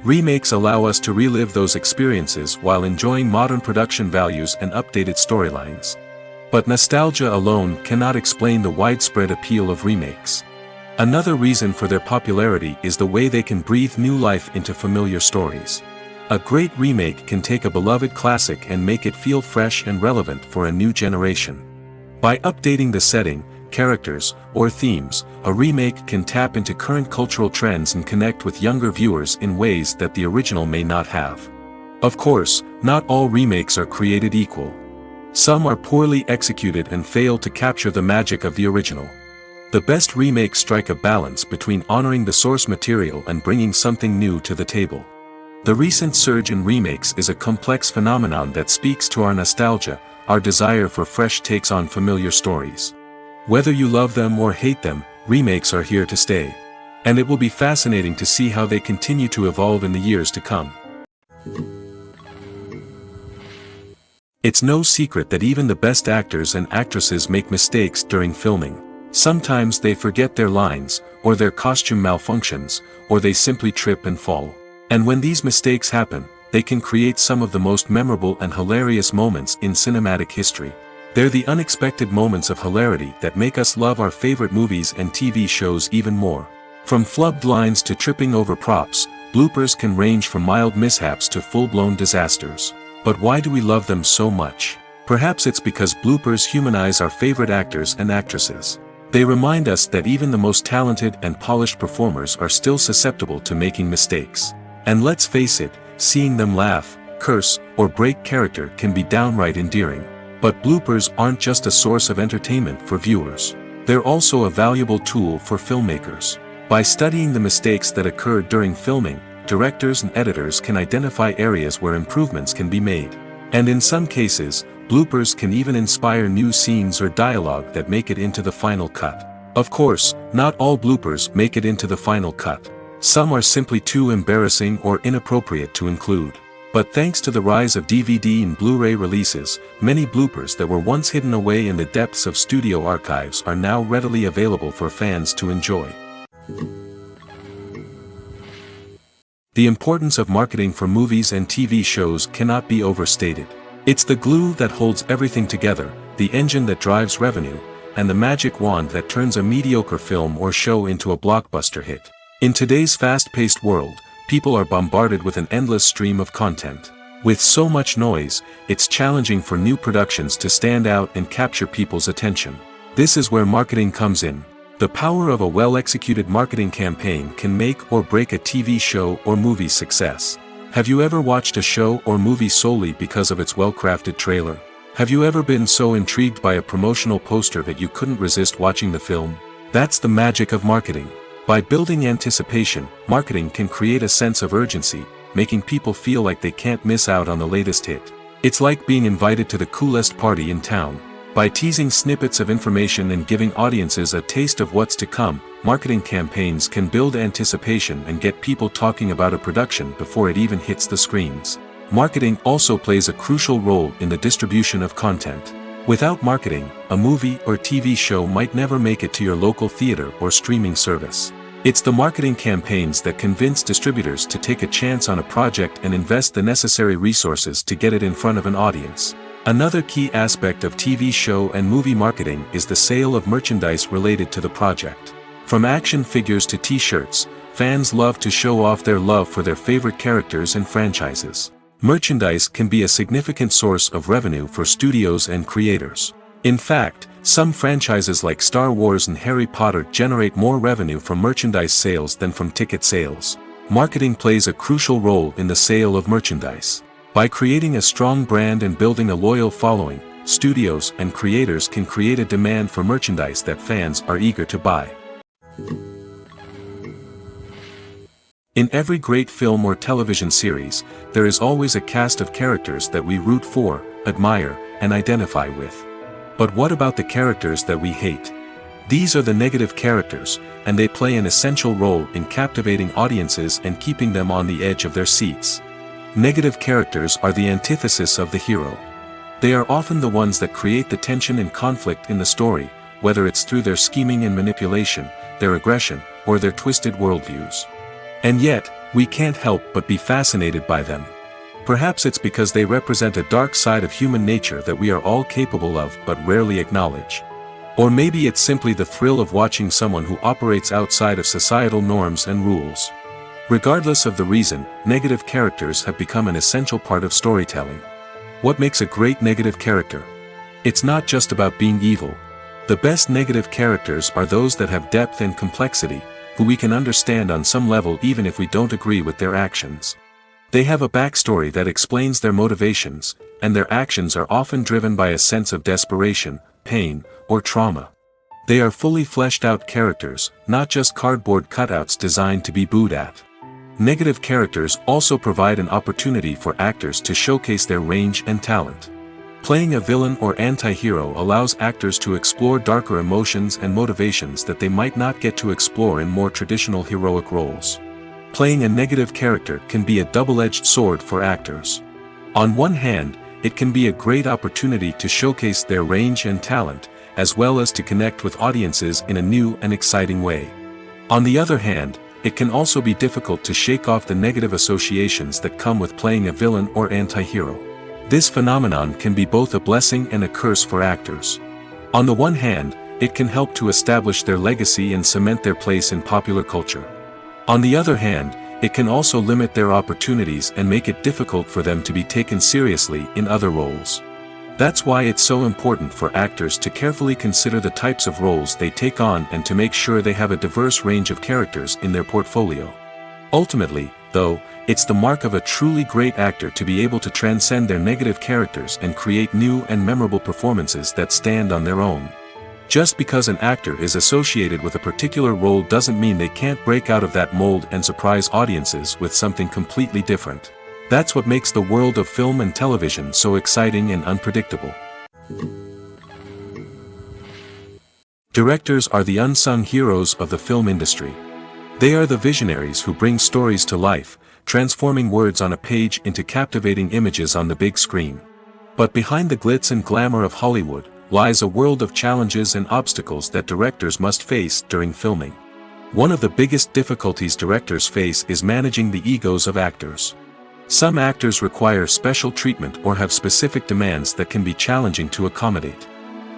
[SPEAKER 1] Remakes allow us to relive those experiences while enjoying modern production values and updated storylines. But nostalgia alone cannot explain the widespread appeal of remakes. Another reason for their popularity is the way they can breathe new life into familiar stories. A great remake can take a beloved classic and make it feel fresh and relevant for a new generation. By updating the setting, characters, or themes, a remake can tap into current cultural trends and connect with younger viewers in ways that the original may not have. Of course, not all remakes are created equal. Some are poorly executed and fail to capture the magic of the original. The best remakes strike a balance between honoring the source material and bringing something new to the table. The recent surge in remakes is a complex phenomenon that speaks to our nostalgia, our desire for fresh takes on familiar stories. Whether you love them or hate them, remakes are here to stay. And it will be fascinating to see how they continue to evolve in the years to come. It's no secret that even the best actors and actresses make mistakes during filming. Sometimes they forget their lines, or their costume malfunctions, or they simply trip and fall. And when these mistakes happen, they can create some of the most memorable and hilarious moments in cinematic history. They're the unexpected moments of hilarity that make us love our favorite movies and TV shows even more. From flubbed lines to tripping over props, bloopers can range from mild mishaps to full-blown disasters. But why do we love them so much? Perhaps it's because bloopers humanize our favorite actors and actresses. They remind us that even the most talented and polished performers are still susceptible to making mistakes. And let's face it, seeing them laugh, curse, or break character can be downright endearing. But bloopers aren't just a source of entertainment for viewers. They're also a valuable tool for filmmakers. By studying the mistakes that occurred during filming, directors and editors can identify areas where improvements can be made. And in some cases, bloopers can even inspire new scenes or dialogue that make it into the final cut. Of course, not all bloopers make it into the final cut. Some are simply too embarrassing or inappropriate to include. But thanks to the rise of DVD and Blu-ray releases, many bloopers that were once hidden away in the depths of studio archives are now readily available for fans to enjoy. The importance of marketing for movies and TV shows cannot be overstated. It's the glue that holds everything together, the engine that drives revenue, and the magic wand that turns a mediocre film or show into a blockbuster hit. In today's fast-paced world, people are bombarded with an endless stream of content. With so much noise, it's challenging for new productions to stand out and capture people's attention. This is where marketing comes in. The power of a well-executed marketing campaign can make or break a TV show or movie's success. Have you ever watched a show or movie solely because of its well-crafted trailer? Have you ever been so intrigued by a promotional poster that you couldn't resist watching the film? That's the magic of marketing. By building anticipation, marketing can create a sense of urgency, making people feel like they can't miss out on the latest hit. It's like being invited to the coolest party in town. By teasing snippets of information and giving audiences a taste of what's to come, marketing campaigns can build anticipation and get people talking about a production before it even hits the screens. Marketing also plays a crucial role in the distribution of content. Without marketing, a movie or TV show might never make it to your local theater or streaming service. It's the marketing campaigns that convince distributors to take a chance on a project and invest the necessary resources to get it in front of an audience. Another key aspect of TV show and movie marketing is the sale of merchandise related to the project. From action figures to t-shirts, fans love to show off their love for their favorite characters and franchises. Merchandise can be a significant source of revenue for studios and creators. In fact, some franchises like Star Wars and Harry Potter generate more revenue from merchandise sales than from ticket sales. Marketing plays a crucial role in the sale of merchandise. By creating a strong brand and building a loyal following, studios and creators can create a demand for merchandise that fans are eager to buy. In every great film or television series, there is always a cast of characters that we root for, admire, and identify with. But what about the characters that we hate? These are the negative characters, and they play an essential role in captivating audiences and keeping them on the edge of their seats. Negative characters are the antithesis of the hero. They are often the ones that create the tension and conflict in the story, whether it's through their scheming and manipulation, their aggression, or their twisted worldviews. And yet, we can't help but be fascinated by them. Perhaps it's because they represent a dark side of human nature that we are all capable of but rarely acknowledge. Or maybe it's simply the thrill of watching someone who operates outside of societal norms and rules. Regardless of the reason, negative characters have become an essential part of storytelling. What makes a great negative character? It's not just about being evil. The best negative characters are those that have depth and complexity, who we can understand on some level even if we don't agree with their actions. They have a backstory that explains their motivations, and their actions are often driven by a sense of desperation, pain, or trauma. They are fully fleshed out characters, not just cardboard cutouts designed to be booed at. Negative characters also provide an opportunity for actors to showcase their range and talent. Playing a villain or anti-hero allows actors to explore darker emotions and motivations that they might not get to explore in more traditional heroic roles. Playing a negative character can be a double-edged sword for actors. On one hand, it can be a great opportunity to showcase their range and talent, as well as to connect with audiences in a new and exciting way. On the other hand, it can also be difficult to shake off the negative associations that come with playing a villain or anti-hero. This phenomenon can be both a blessing and a curse for actors. On the one hand, it can help to establish their legacy and cement their place in popular culture. On the other hand, it can also limit their opportunities and make it difficult for them to be taken seriously in other roles. That's why it's so important for actors to carefully consider the types of roles they take on and to make sure they have a diverse range of characters in their portfolio. Ultimately, though, it's the mark of a truly great actor to be able to transcend their negative characters and create new and memorable performances that stand on their own. Just because an actor is associated with a particular role doesn't mean they can't break out of that mold and surprise audiences with something completely different. That's what makes the world of film and television so exciting and unpredictable. Directors are the unsung heroes of the film industry. They are the visionaries who bring stories to life, transforming words on a page into captivating images on the big screen. But behind the glitz and glamour of Hollywood, lies a world of challenges and obstacles that directors must face during filming. One of the biggest difficulties directors face is managing the egos of actors. Some actors require special treatment or have specific demands that can be challenging to accommodate.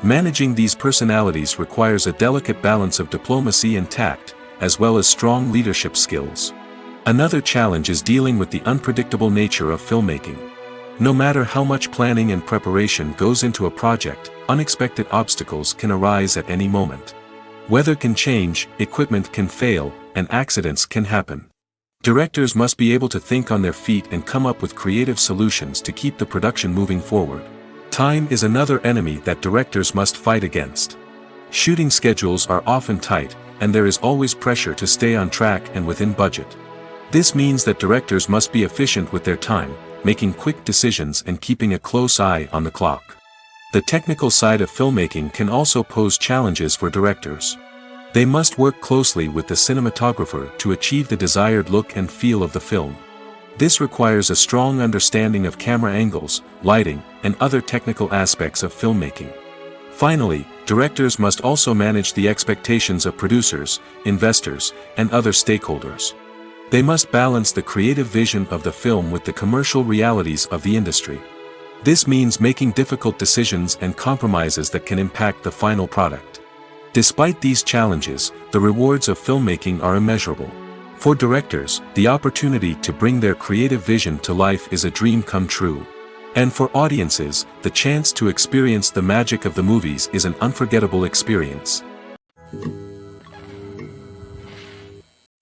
[SPEAKER 1] Managing these personalities requires a delicate balance of diplomacy and tact, as well as strong leadership skills. Another challenge is dealing with the unpredictable nature of filmmaking. No matter how much planning and preparation goes into a project, unexpected obstacles can arise at any moment. Weather can change, equipment can fail, and accidents can happen. Directors must be able to think on their feet and come up with creative solutions to keep the production moving forward. Time is another enemy that directors must fight against. Shooting schedules are often tight, and there is always pressure to stay on track and within budget. This means that directors must be efficient with their time, making quick decisions and keeping a close eye on the clock. The technical side of filmmaking can also pose challenges for directors. They must work closely with the cinematographer to achieve the desired look and feel of the film. This requires a strong understanding of camera angles, lighting, and other technical aspects of filmmaking. Finally, directors must also manage the expectations of producers, investors, and other stakeholders. They must balance the creative vision of the film with the commercial realities of the industry. This means making difficult decisions and compromises that can impact the final product. Despite these challenges, the rewards of filmmaking are immeasurable. For directors, the opportunity to bring their creative vision to life is a dream come true. And for audiences, the chance to experience the magic of the movies is an unforgettable experience.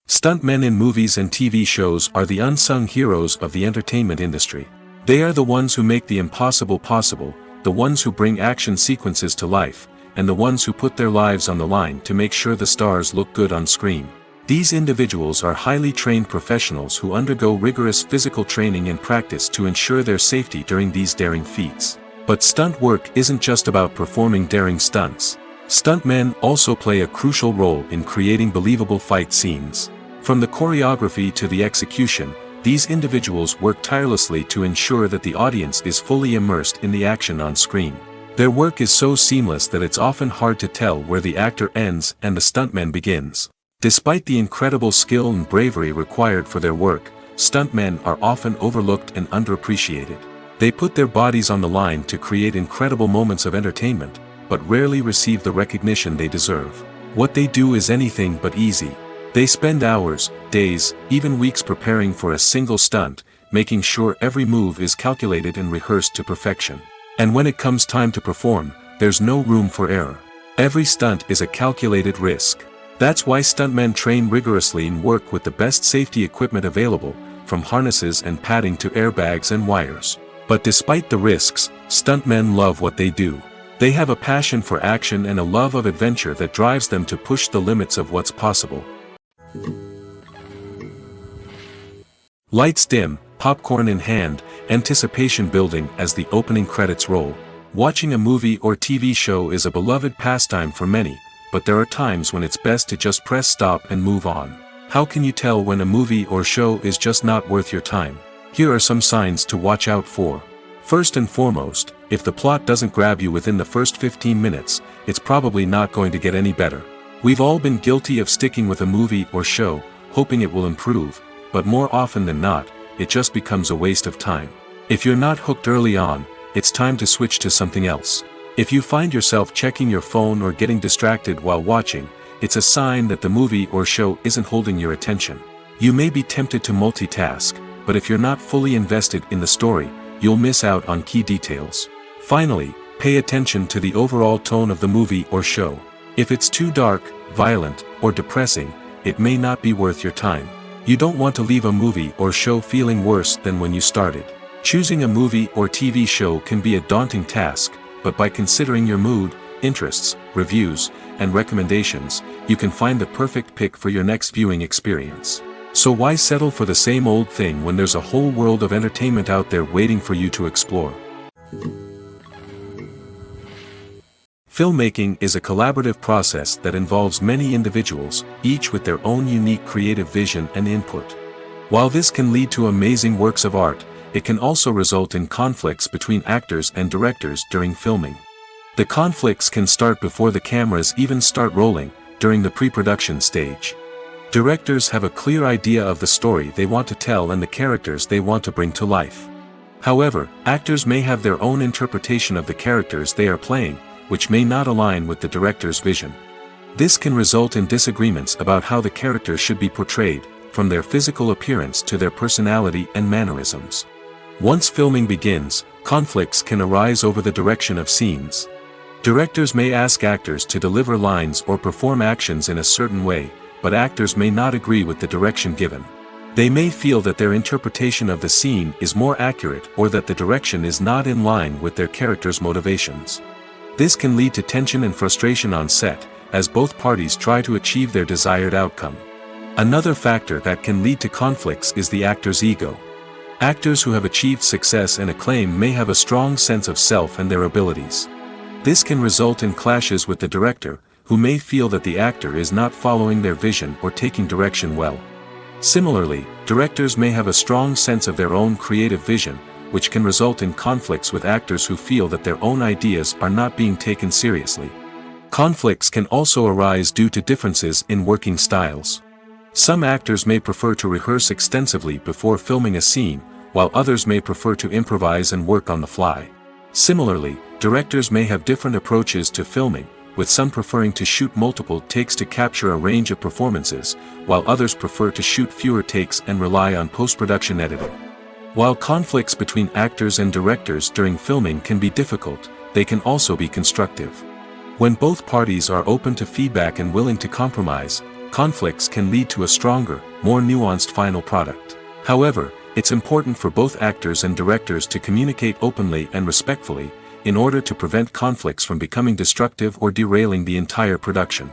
[SPEAKER 1] Stuntmen in movies and TV shows are the unsung heroes of the entertainment industry. They are the ones who make the impossible possible, the ones who bring action sequences to life, and the ones who put their lives on the line to make sure the stars look good on screen. These individuals are highly trained professionals who undergo rigorous physical training and practice to ensure their safety during these daring feats. But stunt work isn't just about performing daring stunts. Stuntmen also play a crucial role in creating believable fight scenes. From the choreography to the execution, these individuals work tirelessly to ensure that the audience is fully immersed in the action on screen. Their work is so seamless that it's often hard to tell where the actor ends and the stuntman begins. Despite the incredible skill and bravery required for their work, stuntmen are often overlooked and underappreciated. They put their bodies on the line to create incredible moments of entertainment, but rarely receive the recognition they deserve. What they do is anything but easy. They spend hours, days, even weeks preparing for a single stunt, making sure every move is calculated and rehearsed to perfection. And when it comes time to perform, there's no room for error. Every stunt is a calculated risk. That's why stuntmen train rigorously and work with the best safety equipment available, from harnesses and padding to airbags and wires. But despite the risks, stuntmen love what they do. They have a passion for action and a love of adventure that drives them to push the limits of what's possible. Lights dim, popcorn in hand, anticipation building as the opening credits roll. Watching a movie or TV show is a beloved pastime for many, but there are times when it's best to just press stop and move on. How can you tell when a movie or show is just not worth your time? Here are some signs to watch out for. First and foremost, if the plot doesn't grab you within the first 15 minutes, it's probably not going to get any better. We've all been guilty of sticking with a movie or show, hoping it will improve, but more often than not, it just becomes a waste of time. If you're not hooked early on, it's time to switch to something else. If you find yourself checking your phone or getting distracted while watching, it's a sign that the movie or show isn't holding your attention. You may be tempted to multitask, but if you're not fully invested in the story, you'll miss out on key details. Finally, pay attention to the overall tone of the movie or show. If it's too dark, violent, or depressing, it may not be worth your time. You don't want to leave a movie or show feeling worse than when you started. Choosing a movie or TV show can be a daunting task, but by considering your mood, interests, reviews, and recommendations, you can find the perfect pick for your next viewing experience. So why settle for the same old thing when there's a whole world of entertainment out there waiting for you to explore? Filmmaking is a collaborative process that involves many individuals, each with their own unique creative vision and input. While this can lead to amazing works of art, it can also result in conflicts between actors and directors during filming. The conflicts can start before the cameras even start rolling, during the pre-production stage. Directors have a clear idea of the story they want to tell and the characters they want to bring to life. However, actors may have their own interpretation of the characters they are playing, which may not align with the director's vision. This can result in disagreements about how the characters should be portrayed, from their physical appearance to their personality and mannerisms. Once filming begins, conflicts can arise over the direction of scenes. Directors may ask actors to deliver lines or perform actions in a certain way, but actors may not agree with the direction given. They may feel that their interpretation of the scene is more accurate or that the direction is not in line with their character's motivations. This can lead to tension and frustration on set, as both parties try to achieve their desired outcome. Another factor that can lead to conflicts is the actor's ego. Actors who have achieved success and acclaim may have a strong sense of self and their abilities. This can result in clashes with the director, who may feel that the actor is not following their vision or taking direction well. Similarly, directors may have a strong sense of their own creative vision, which can result in conflicts with actors who feel that their own ideas are not being taken seriously. Conflicts can also arise due to differences in working styles. Some actors may prefer to rehearse extensively before filming a scene, while others may prefer to improvise and work on the fly. Similarly, directors may have different approaches to filming, with some preferring to shoot multiple takes to capture a range of performances, while others prefer to shoot fewer takes and rely on post-production editing. While conflicts between actors and directors during filming can be difficult, they can also be constructive. When both parties are open to feedback and willing to compromise, conflicts can lead to a stronger, more nuanced final product. However, it's important for both actors and directors to communicate openly and respectfully, in order to prevent conflicts from becoming destructive or derailing the entire production.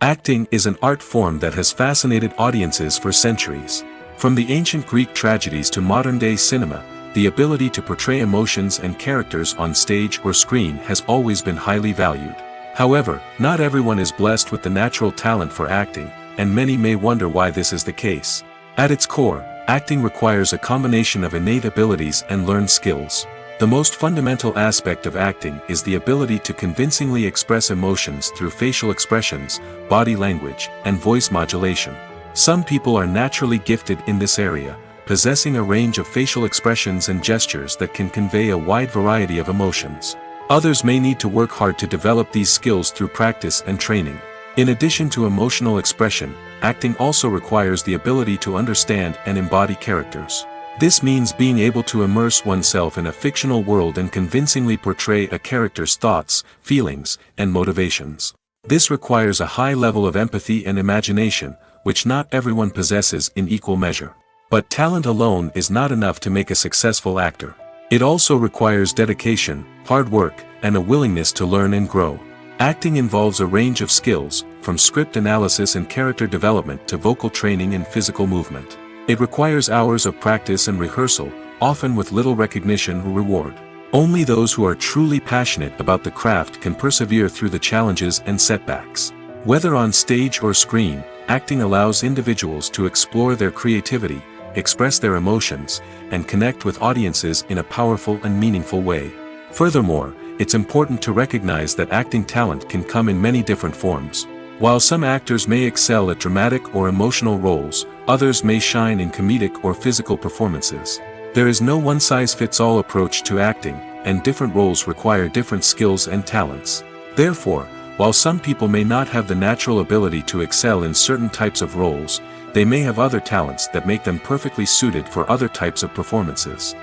[SPEAKER 1] Acting is an art form that has fascinated audiences for centuries. From the ancient Greek tragedies to modern-day cinema, the ability to portray emotions and characters on stage or screen has always been highly valued. However, not everyone is blessed with the natural talent for acting, and many may wonder why this is the case. At its core, acting requires a combination of innate abilities and learned skills. The most fundamental aspect of acting is the ability to convincingly express emotions through facial expressions, body language, and voice modulation. Some people are naturally gifted in this area, possessing a range of facial expressions and gestures that can convey a wide variety of emotions. Others may need to work hard to develop these skills through practice and training. In addition to emotional expression, acting also requires the ability to understand and embody characters. This means being able to immerse oneself in a fictional world and convincingly portray a character's thoughts, feelings, and motivations. This requires a high level of empathy and imagination, which not everyone possesses in equal measure. But talent alone is not enough to make a successful actor. It also requires dedication, hard work, and a willingness to learn and grow. Acting involves a range of skills, from script analysis and character development to vocal training and physical movement. It requires hours of practice and rehearsal, often with little recognition or reward. Only those who are truly passionate about the craft can persevere through the challenges and setbacks. Whether on stage or screen, acting allows individuals to explore their creativity, express their emotions, and connect with audiences in a powerful and meaningful way. Furthermore, it's important to recognize that acting talent can come in many different forms. While some actors may excel at dramatic or emotional roles, others may shine in comedic or physical performances. There is no one-size-fits-all approach to acting, and different roles require different skills and talents. Therefore, while some people may not have the natural ability to excel in certain types of roles, they may have other talents that make them perfectly suited for other types of performances.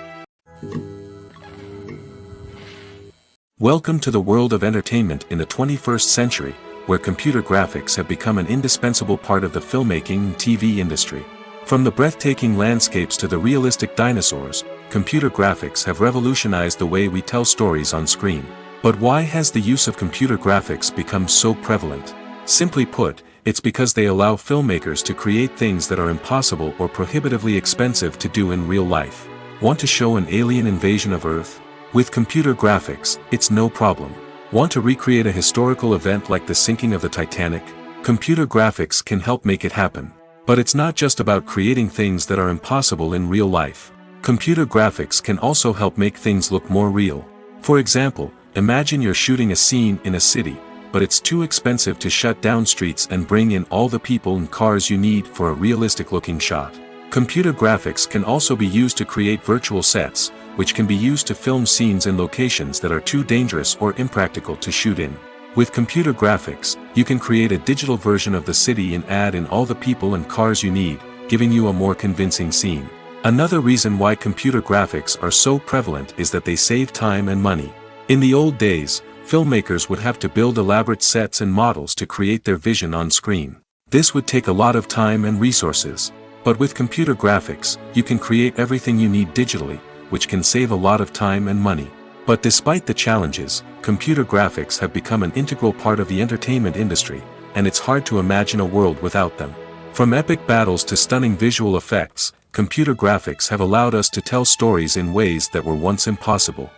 [SPEAKER 1] Welcome to the world of entertainment in the 21st century, where computer graphics have become an indispensable part of the filmmaking and TV industry. From the breathtaking landscapes to the realistic dinosaurs, computer graphics have revolutionized the way we tell stories on screen. But why has the use of computer graphics become so prevalent? Simply put, it's because they allow filmmakers to create things that are impossible or prohibitively expensive to do in real life. Want to show an alien invasion of Earth? With computer graphics, it's no problem. Want to recreate a historical event like the sinking of the Titanic? Computer graphics can help make it happen. But it's not just about creating things that are impossible in real life. Computer graphics can also help make things look more real. For example, imagine you're shooting a scene in a city, but it's too expensive to shut down streets and bring in all the people and cars you need for a realistic-looking shot. Computer graphics can also be used to create virtual sets, which can be used to film scenes in locations that are too dangerous or impractical to shoot in. With computer graphics, you can create a digital version of the city and add in all the people and cars you need, giving you a more convincing scene. Another reason why computer graphics are so prevalent is that they save time and money. In the old days, filmmakers would have to build elaborate sets and models to create their vision on screen. This would take a lot of time and resources. But with computer graphics, you can create everything you need digitally, which can save a lot of time and money. But despite the challenges, computer graphics have become an integral part of the entertainment industry, and it's hard to imagine a world without them. From epic battles to stunning visual effects, computer graphics have allowed us to tell stories in ways that were once impossible.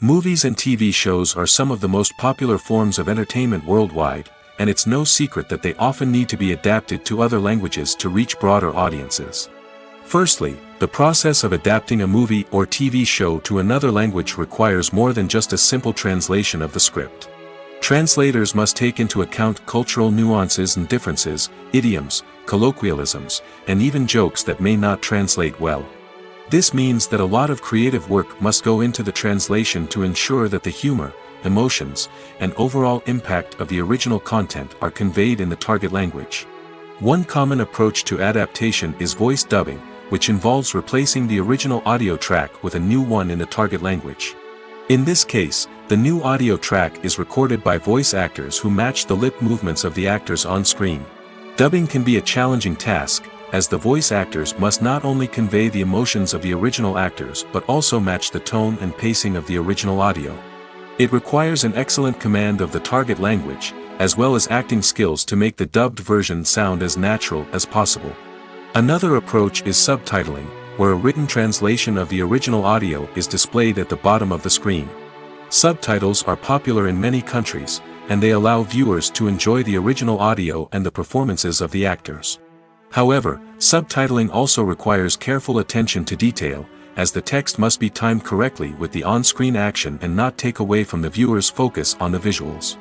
[SPEAKER 1] Movies and TV shows are some of the most popular forms of entertainment worldwide, and it's no secret that they often need to be adapted to other languages to reach broader audiences. Firstly, the process of adapting a movie or TV show to another language requires more than just a simple translation of the script. Translators must take into account cultural nuances and differences, idioms, colloquialisms, and even jokes that may not translate well. This means that a lot of creative work must go into the translation to ensure that the humor, emotions, and overall impact of the original content are conveyed in the target language. One common approach to adaptation is voice dubbing, which involves replacing the original audio track with a new one in the target language. In this case, the new audio track is recorded by voice actors who match the lip movements of the actors on screen. Dubbing can be a challenging task, as the voice actors must not only convey the emotions of the original actors but also match the tone and pacing of the original audio. It requires an excellent command of the target language, as well as acting skills to make the dubbed version sound as natural as possible. Another approach is subtitling, where a written translation of the original audio is displayed at the bottom of the screen. Subtitles are popular in many countries, and they allow viewers to enjoy the original audio and the performances of the actors. However, subtitling also requires careful attention to detail, as the text must be timed correctly with the on-screen action and not take away from the viewer's focus on the visuals.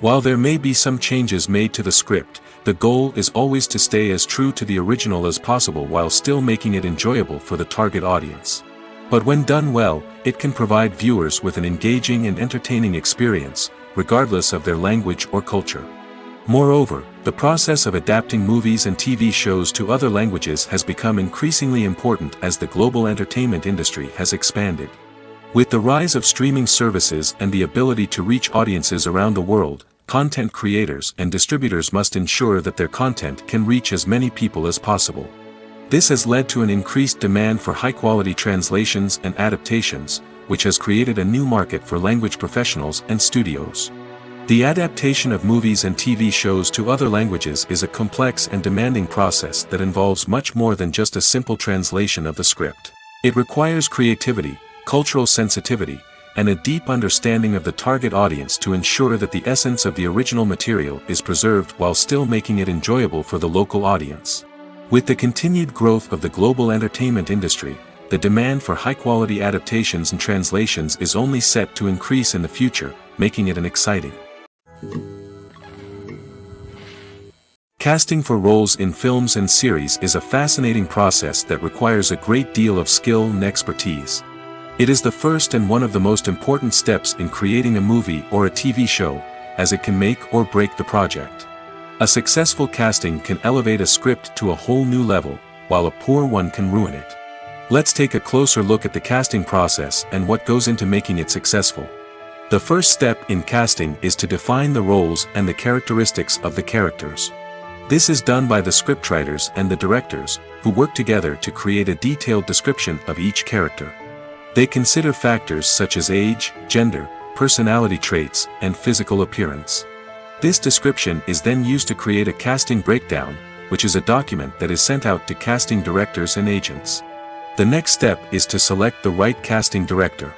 [SPEAKER 1] While there may be some changes made to the script, the goal is always to stay as true to the original as possible while still making it enjoyable for the target audience. But when done well, it can provide viewers with an engaging and entertaining experience, regardless of their language or culture. Moreover, the process of adapting movies and TV shows to other languages has become increasingly important as the global entertainment industry has expanded. With the rise of streaming services and the ability to reach audiences around the world, content creators and distributors must ensure that their content can reach as many people as possible. This has led to an increased demand for high-quality translations and adaptations, which has created a new market for language professionals and studios. The adaptation of movies and TV shows to other languages is a complex and demanding process that involves much more than just a simple translation of the script. It requires creativity, cultural sensitivity, and a deep understanding of the target audience to ensure that the essence of the original material is preserved while still making it enjoyable for the local audience. With the continued growth of the global entertainment industry, the demand for high-quality adaptations and translations is only set to increase in the future, making it an exciting. Casting for roles in films and series is a fascinating process that requires a great deal of skill and expertise. It is the first and one of the most important steps in creating a movie or a TV show, as it can make or break the project. A successful casting can elevate a script to a whole new level, while a poor one can ruin it. Let's take a closer look at the casting process and what goes into making it successful. The first step in casting is to define the roles and the characteristics of the characters. This is done by the scriptwriters and the directors, who work together to create a detailed description of each character. They consider factors such as age, gender, personality traits, and physical appearance. This description is then used to create a casting breakdown, which is a document that is sent out to casting directors and agents. The next step is to select the right casting director.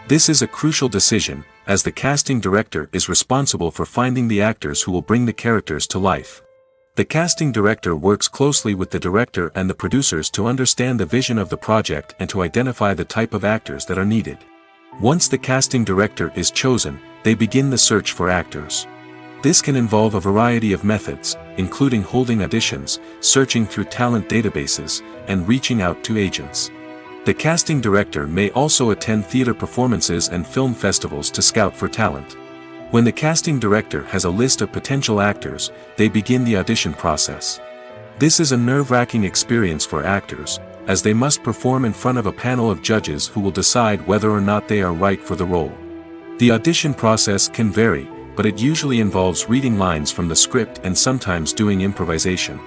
[SPEAKER 1] This is a crucial decision, as the casting director is responsible for finding the actors who will bring the characters to life. The casting director works closely with the director and the producers to understand the vision of the project and to identify the type of actors that are needed. Once the casting director is chosen, they begin the search for actors. This can involve a variety of methods, including holding auditions, searching through talent databases, and reaching out to agents. The casting director may also attend theater performances and film festivals to scout for talent. When the casting director has a list of potential actors, they begin the audition process. This is a nerve-wracking experience for actors, as they must perform in front of a panel of judges who will decide whether or not they are right for the role. The audition process can vary, but it usually involves reading lines from the script and sometimes doing improvisation.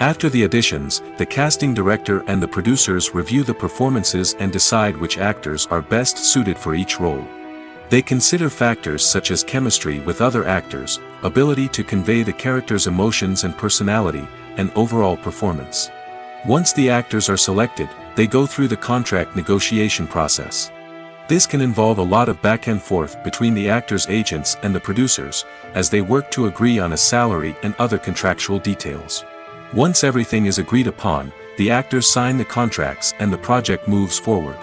[SPEAKER 1] After the auditions, the casting director and the producers review the performances and decide which actors are best suited for each role. They consider factors such as chemistry with other actors, ability to convey the character's emotions and personality, and overall performance. Once the actors are selected, they go through the contract negotiation process. This can involve a lot of back and forth between the actors' agents and the producers, as they work to agree on a salary and other contractual details. Once everything is agreed upon, the actors sign the contracts and the project moves forward.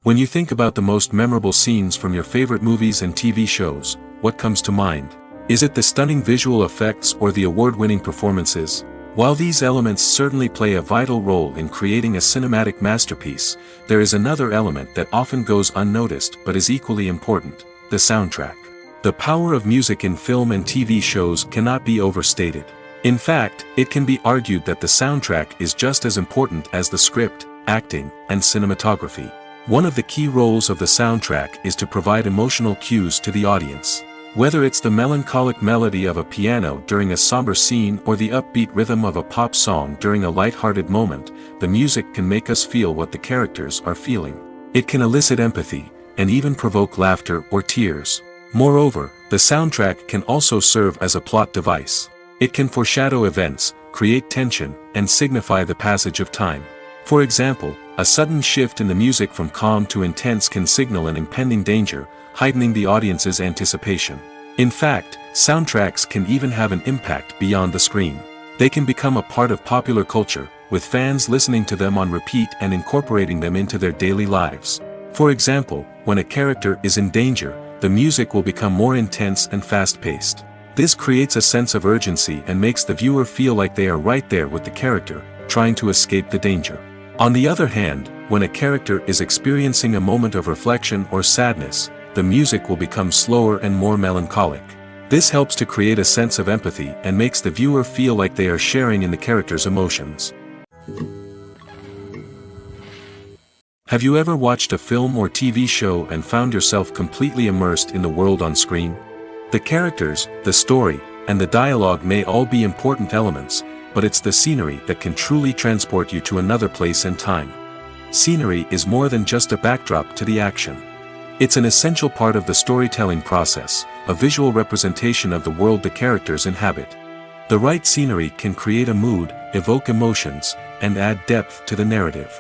[SPEAKER 1] When you think about the most memorable scenes from your favorite movies and TV shows, what comes to mind? Is it the stunning visual effects or the award-winning performances? While these elements certainly play a vital role in creating a cinematic masterpiece, there is another element that often goes unnoticed but is equally important: the soundtrack. The power of music in film and TV shows cannot be overstated. In fact, it can be argued that the soundtrack is just as important as the script, acting, and cinematography. One of the key roles of the soundtrack is to provide emotional cues to the audience. Whether it's the melancholic melody of a piano during a somber scene or the upbeat rhythm of a pop song during a light-hearted moment, the music can make us feel what the characters are feeling. It can elicit empathy, and even provoke laughter or tears. Moreover, the soundtrack can also serve as a plot device. It can foreshadow events, create tension, and signify the passage of time. For example, a sudden shift in the music from calm to intense can signal an impending danger, heightening the audience's anticipation. In fact, soundtracks can even have an impact beyond the screen. They can become a part of popular culture, with fans listening to them on repeat and incorporating them into their daily lives. For example, when a character is in danger, the music will become more intense and fast-paced. This creates a sense of urgency and makes the viewer feel like they are right there with the character, trying to escape the danger. On the other hand, when a character is experiencing a moment of reflection or sadness, the music will become slower and more melancholic. This helps to create a sense of empathy and makes the viewer feel like they are sharing in the character's emotions. Have you ever watched a film or TV show and found yourself completely immersed in the world on screen? The characters, the story, and the dialogue may all be important elements, but it's the scenery that can truly transport you to another place and time. Scenery is more than just a backdrop to the action. It's an essential part of the storytelling process, a visual representation of the world the characters inhabit. The right scenery can create a mood, evoke emotions, and add depth to the narrative.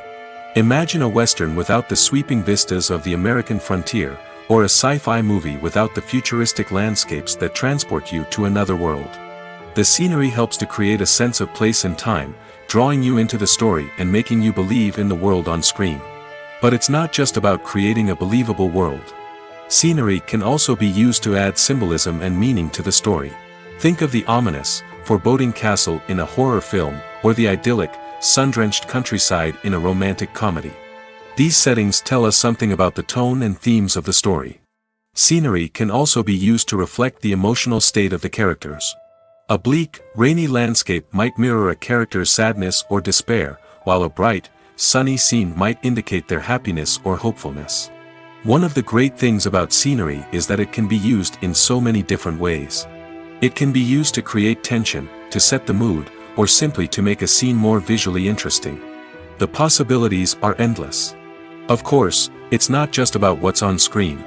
[SPEAKER 1] Imagine a Western without the sweeping vistas of the American frontier, or a sci-fi movie without the futuristic landscapes that transport you to another world. The scenery helps to create a sense of place and time, drawing you into the story and making you believe in the world on screen. But it's not just about creating a believable world. Scenery can also be used to add symbolism and meaning to the story. Think of the ominous, foreboding castle in a horror film, or the idyllic, sun-drenched countryside in a romantic comedy. These settings tell us something about the tone and themes of the story. Scenery can also be used to reflect the emotional state of the characters. A bleak, rainy landscape might mirror a character's sadness or despair, while a bright, sunny scene might indicate their happiness or hopefulness. One of the great things about scenery is that it can be used in so many different ways. It can be used to create tension, to set the mood, or simply to make a scene more visually interesting. The possibilities are endless. Of course, it's not just about what's on screen.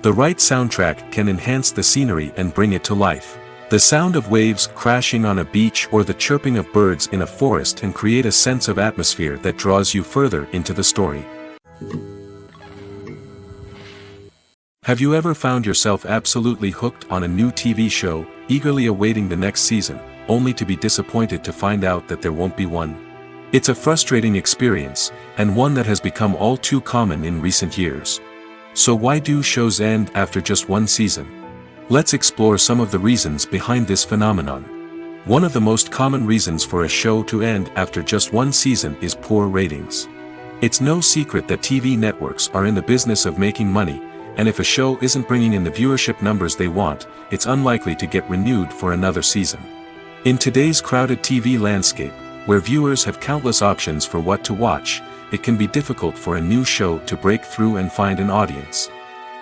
[SPEAKER 1] The right soundtrack can enhance the scenery and bring it to life. The sound of waves crashing on a beach or the chirping of birds in a forest can create a sense of atmosphere that draws you further into the story. Have you ever found yourself absolutely hooked on a new TV show, eagerly awaiting the next season, only to be disappointed to find out that there won't be one? It's a frustrating experience, and one that has become all too common in recent years. So why do shows end after just one season? Let's explore some of the reasons behind this phenomenon. One of the most common reasons for a show to end after just one season is poor ratings. It's no secret that TV networks are in the business of making money, and if a show isn't bringing in the viewership numbers they want, it's unlikely to get renewed for another season. In today's crowded TV landscape, where viewers have countless options for what to watch, it can be difficult for a new show to break through and find an audience.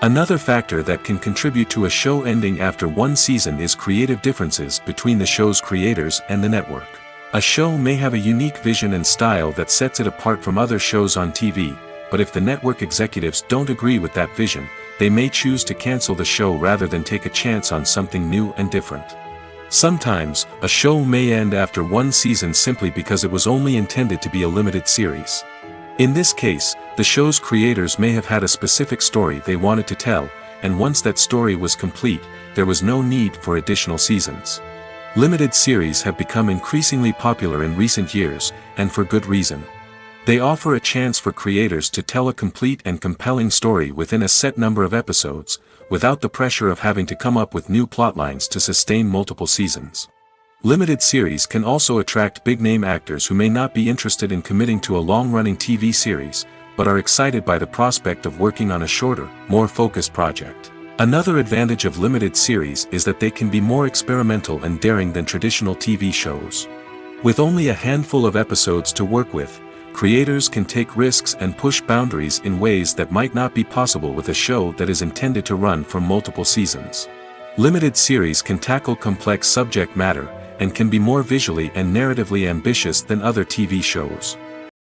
[SPEAKER 1] Another factor that can contribute to a show ending after one season is creative differences between the show's creators and the network. A show may have a unique vision and style that sets it apart from other shows on TV, but if the network executives don't agree with that vision, they may choose to cancel the show rather than take a chance on something new and different. Sometimes, a show may end after one season simply because it was only intended to be a limited series. In this case, the show's creators may have had a specific story they wanted to tell, and once that story was complete, there was no need for additional seasons. Limited series have become increasingly popular in recent years, and for good reason. They offer a chance for creators to tell a complete and compelling story within a set number of episodes, without the pressure of having to come up with new plotlines to sustain multiple seasons. Limited series can also attract big-name actors who may not be interested in committing to a long-running TV series, but are excited by the prospect of working on a shorter, more focused project. Another advantage of limited series is that they can be more experimental and daring than traditional TV shows. With only a handful of episodes to work with, creators can take risks and push boundaries in ways that might not be possible with a show that is intended to run for multiple seasons. Limited series can tackle complex subject matter, and can be more visually and narratively ambitious than other TV shows.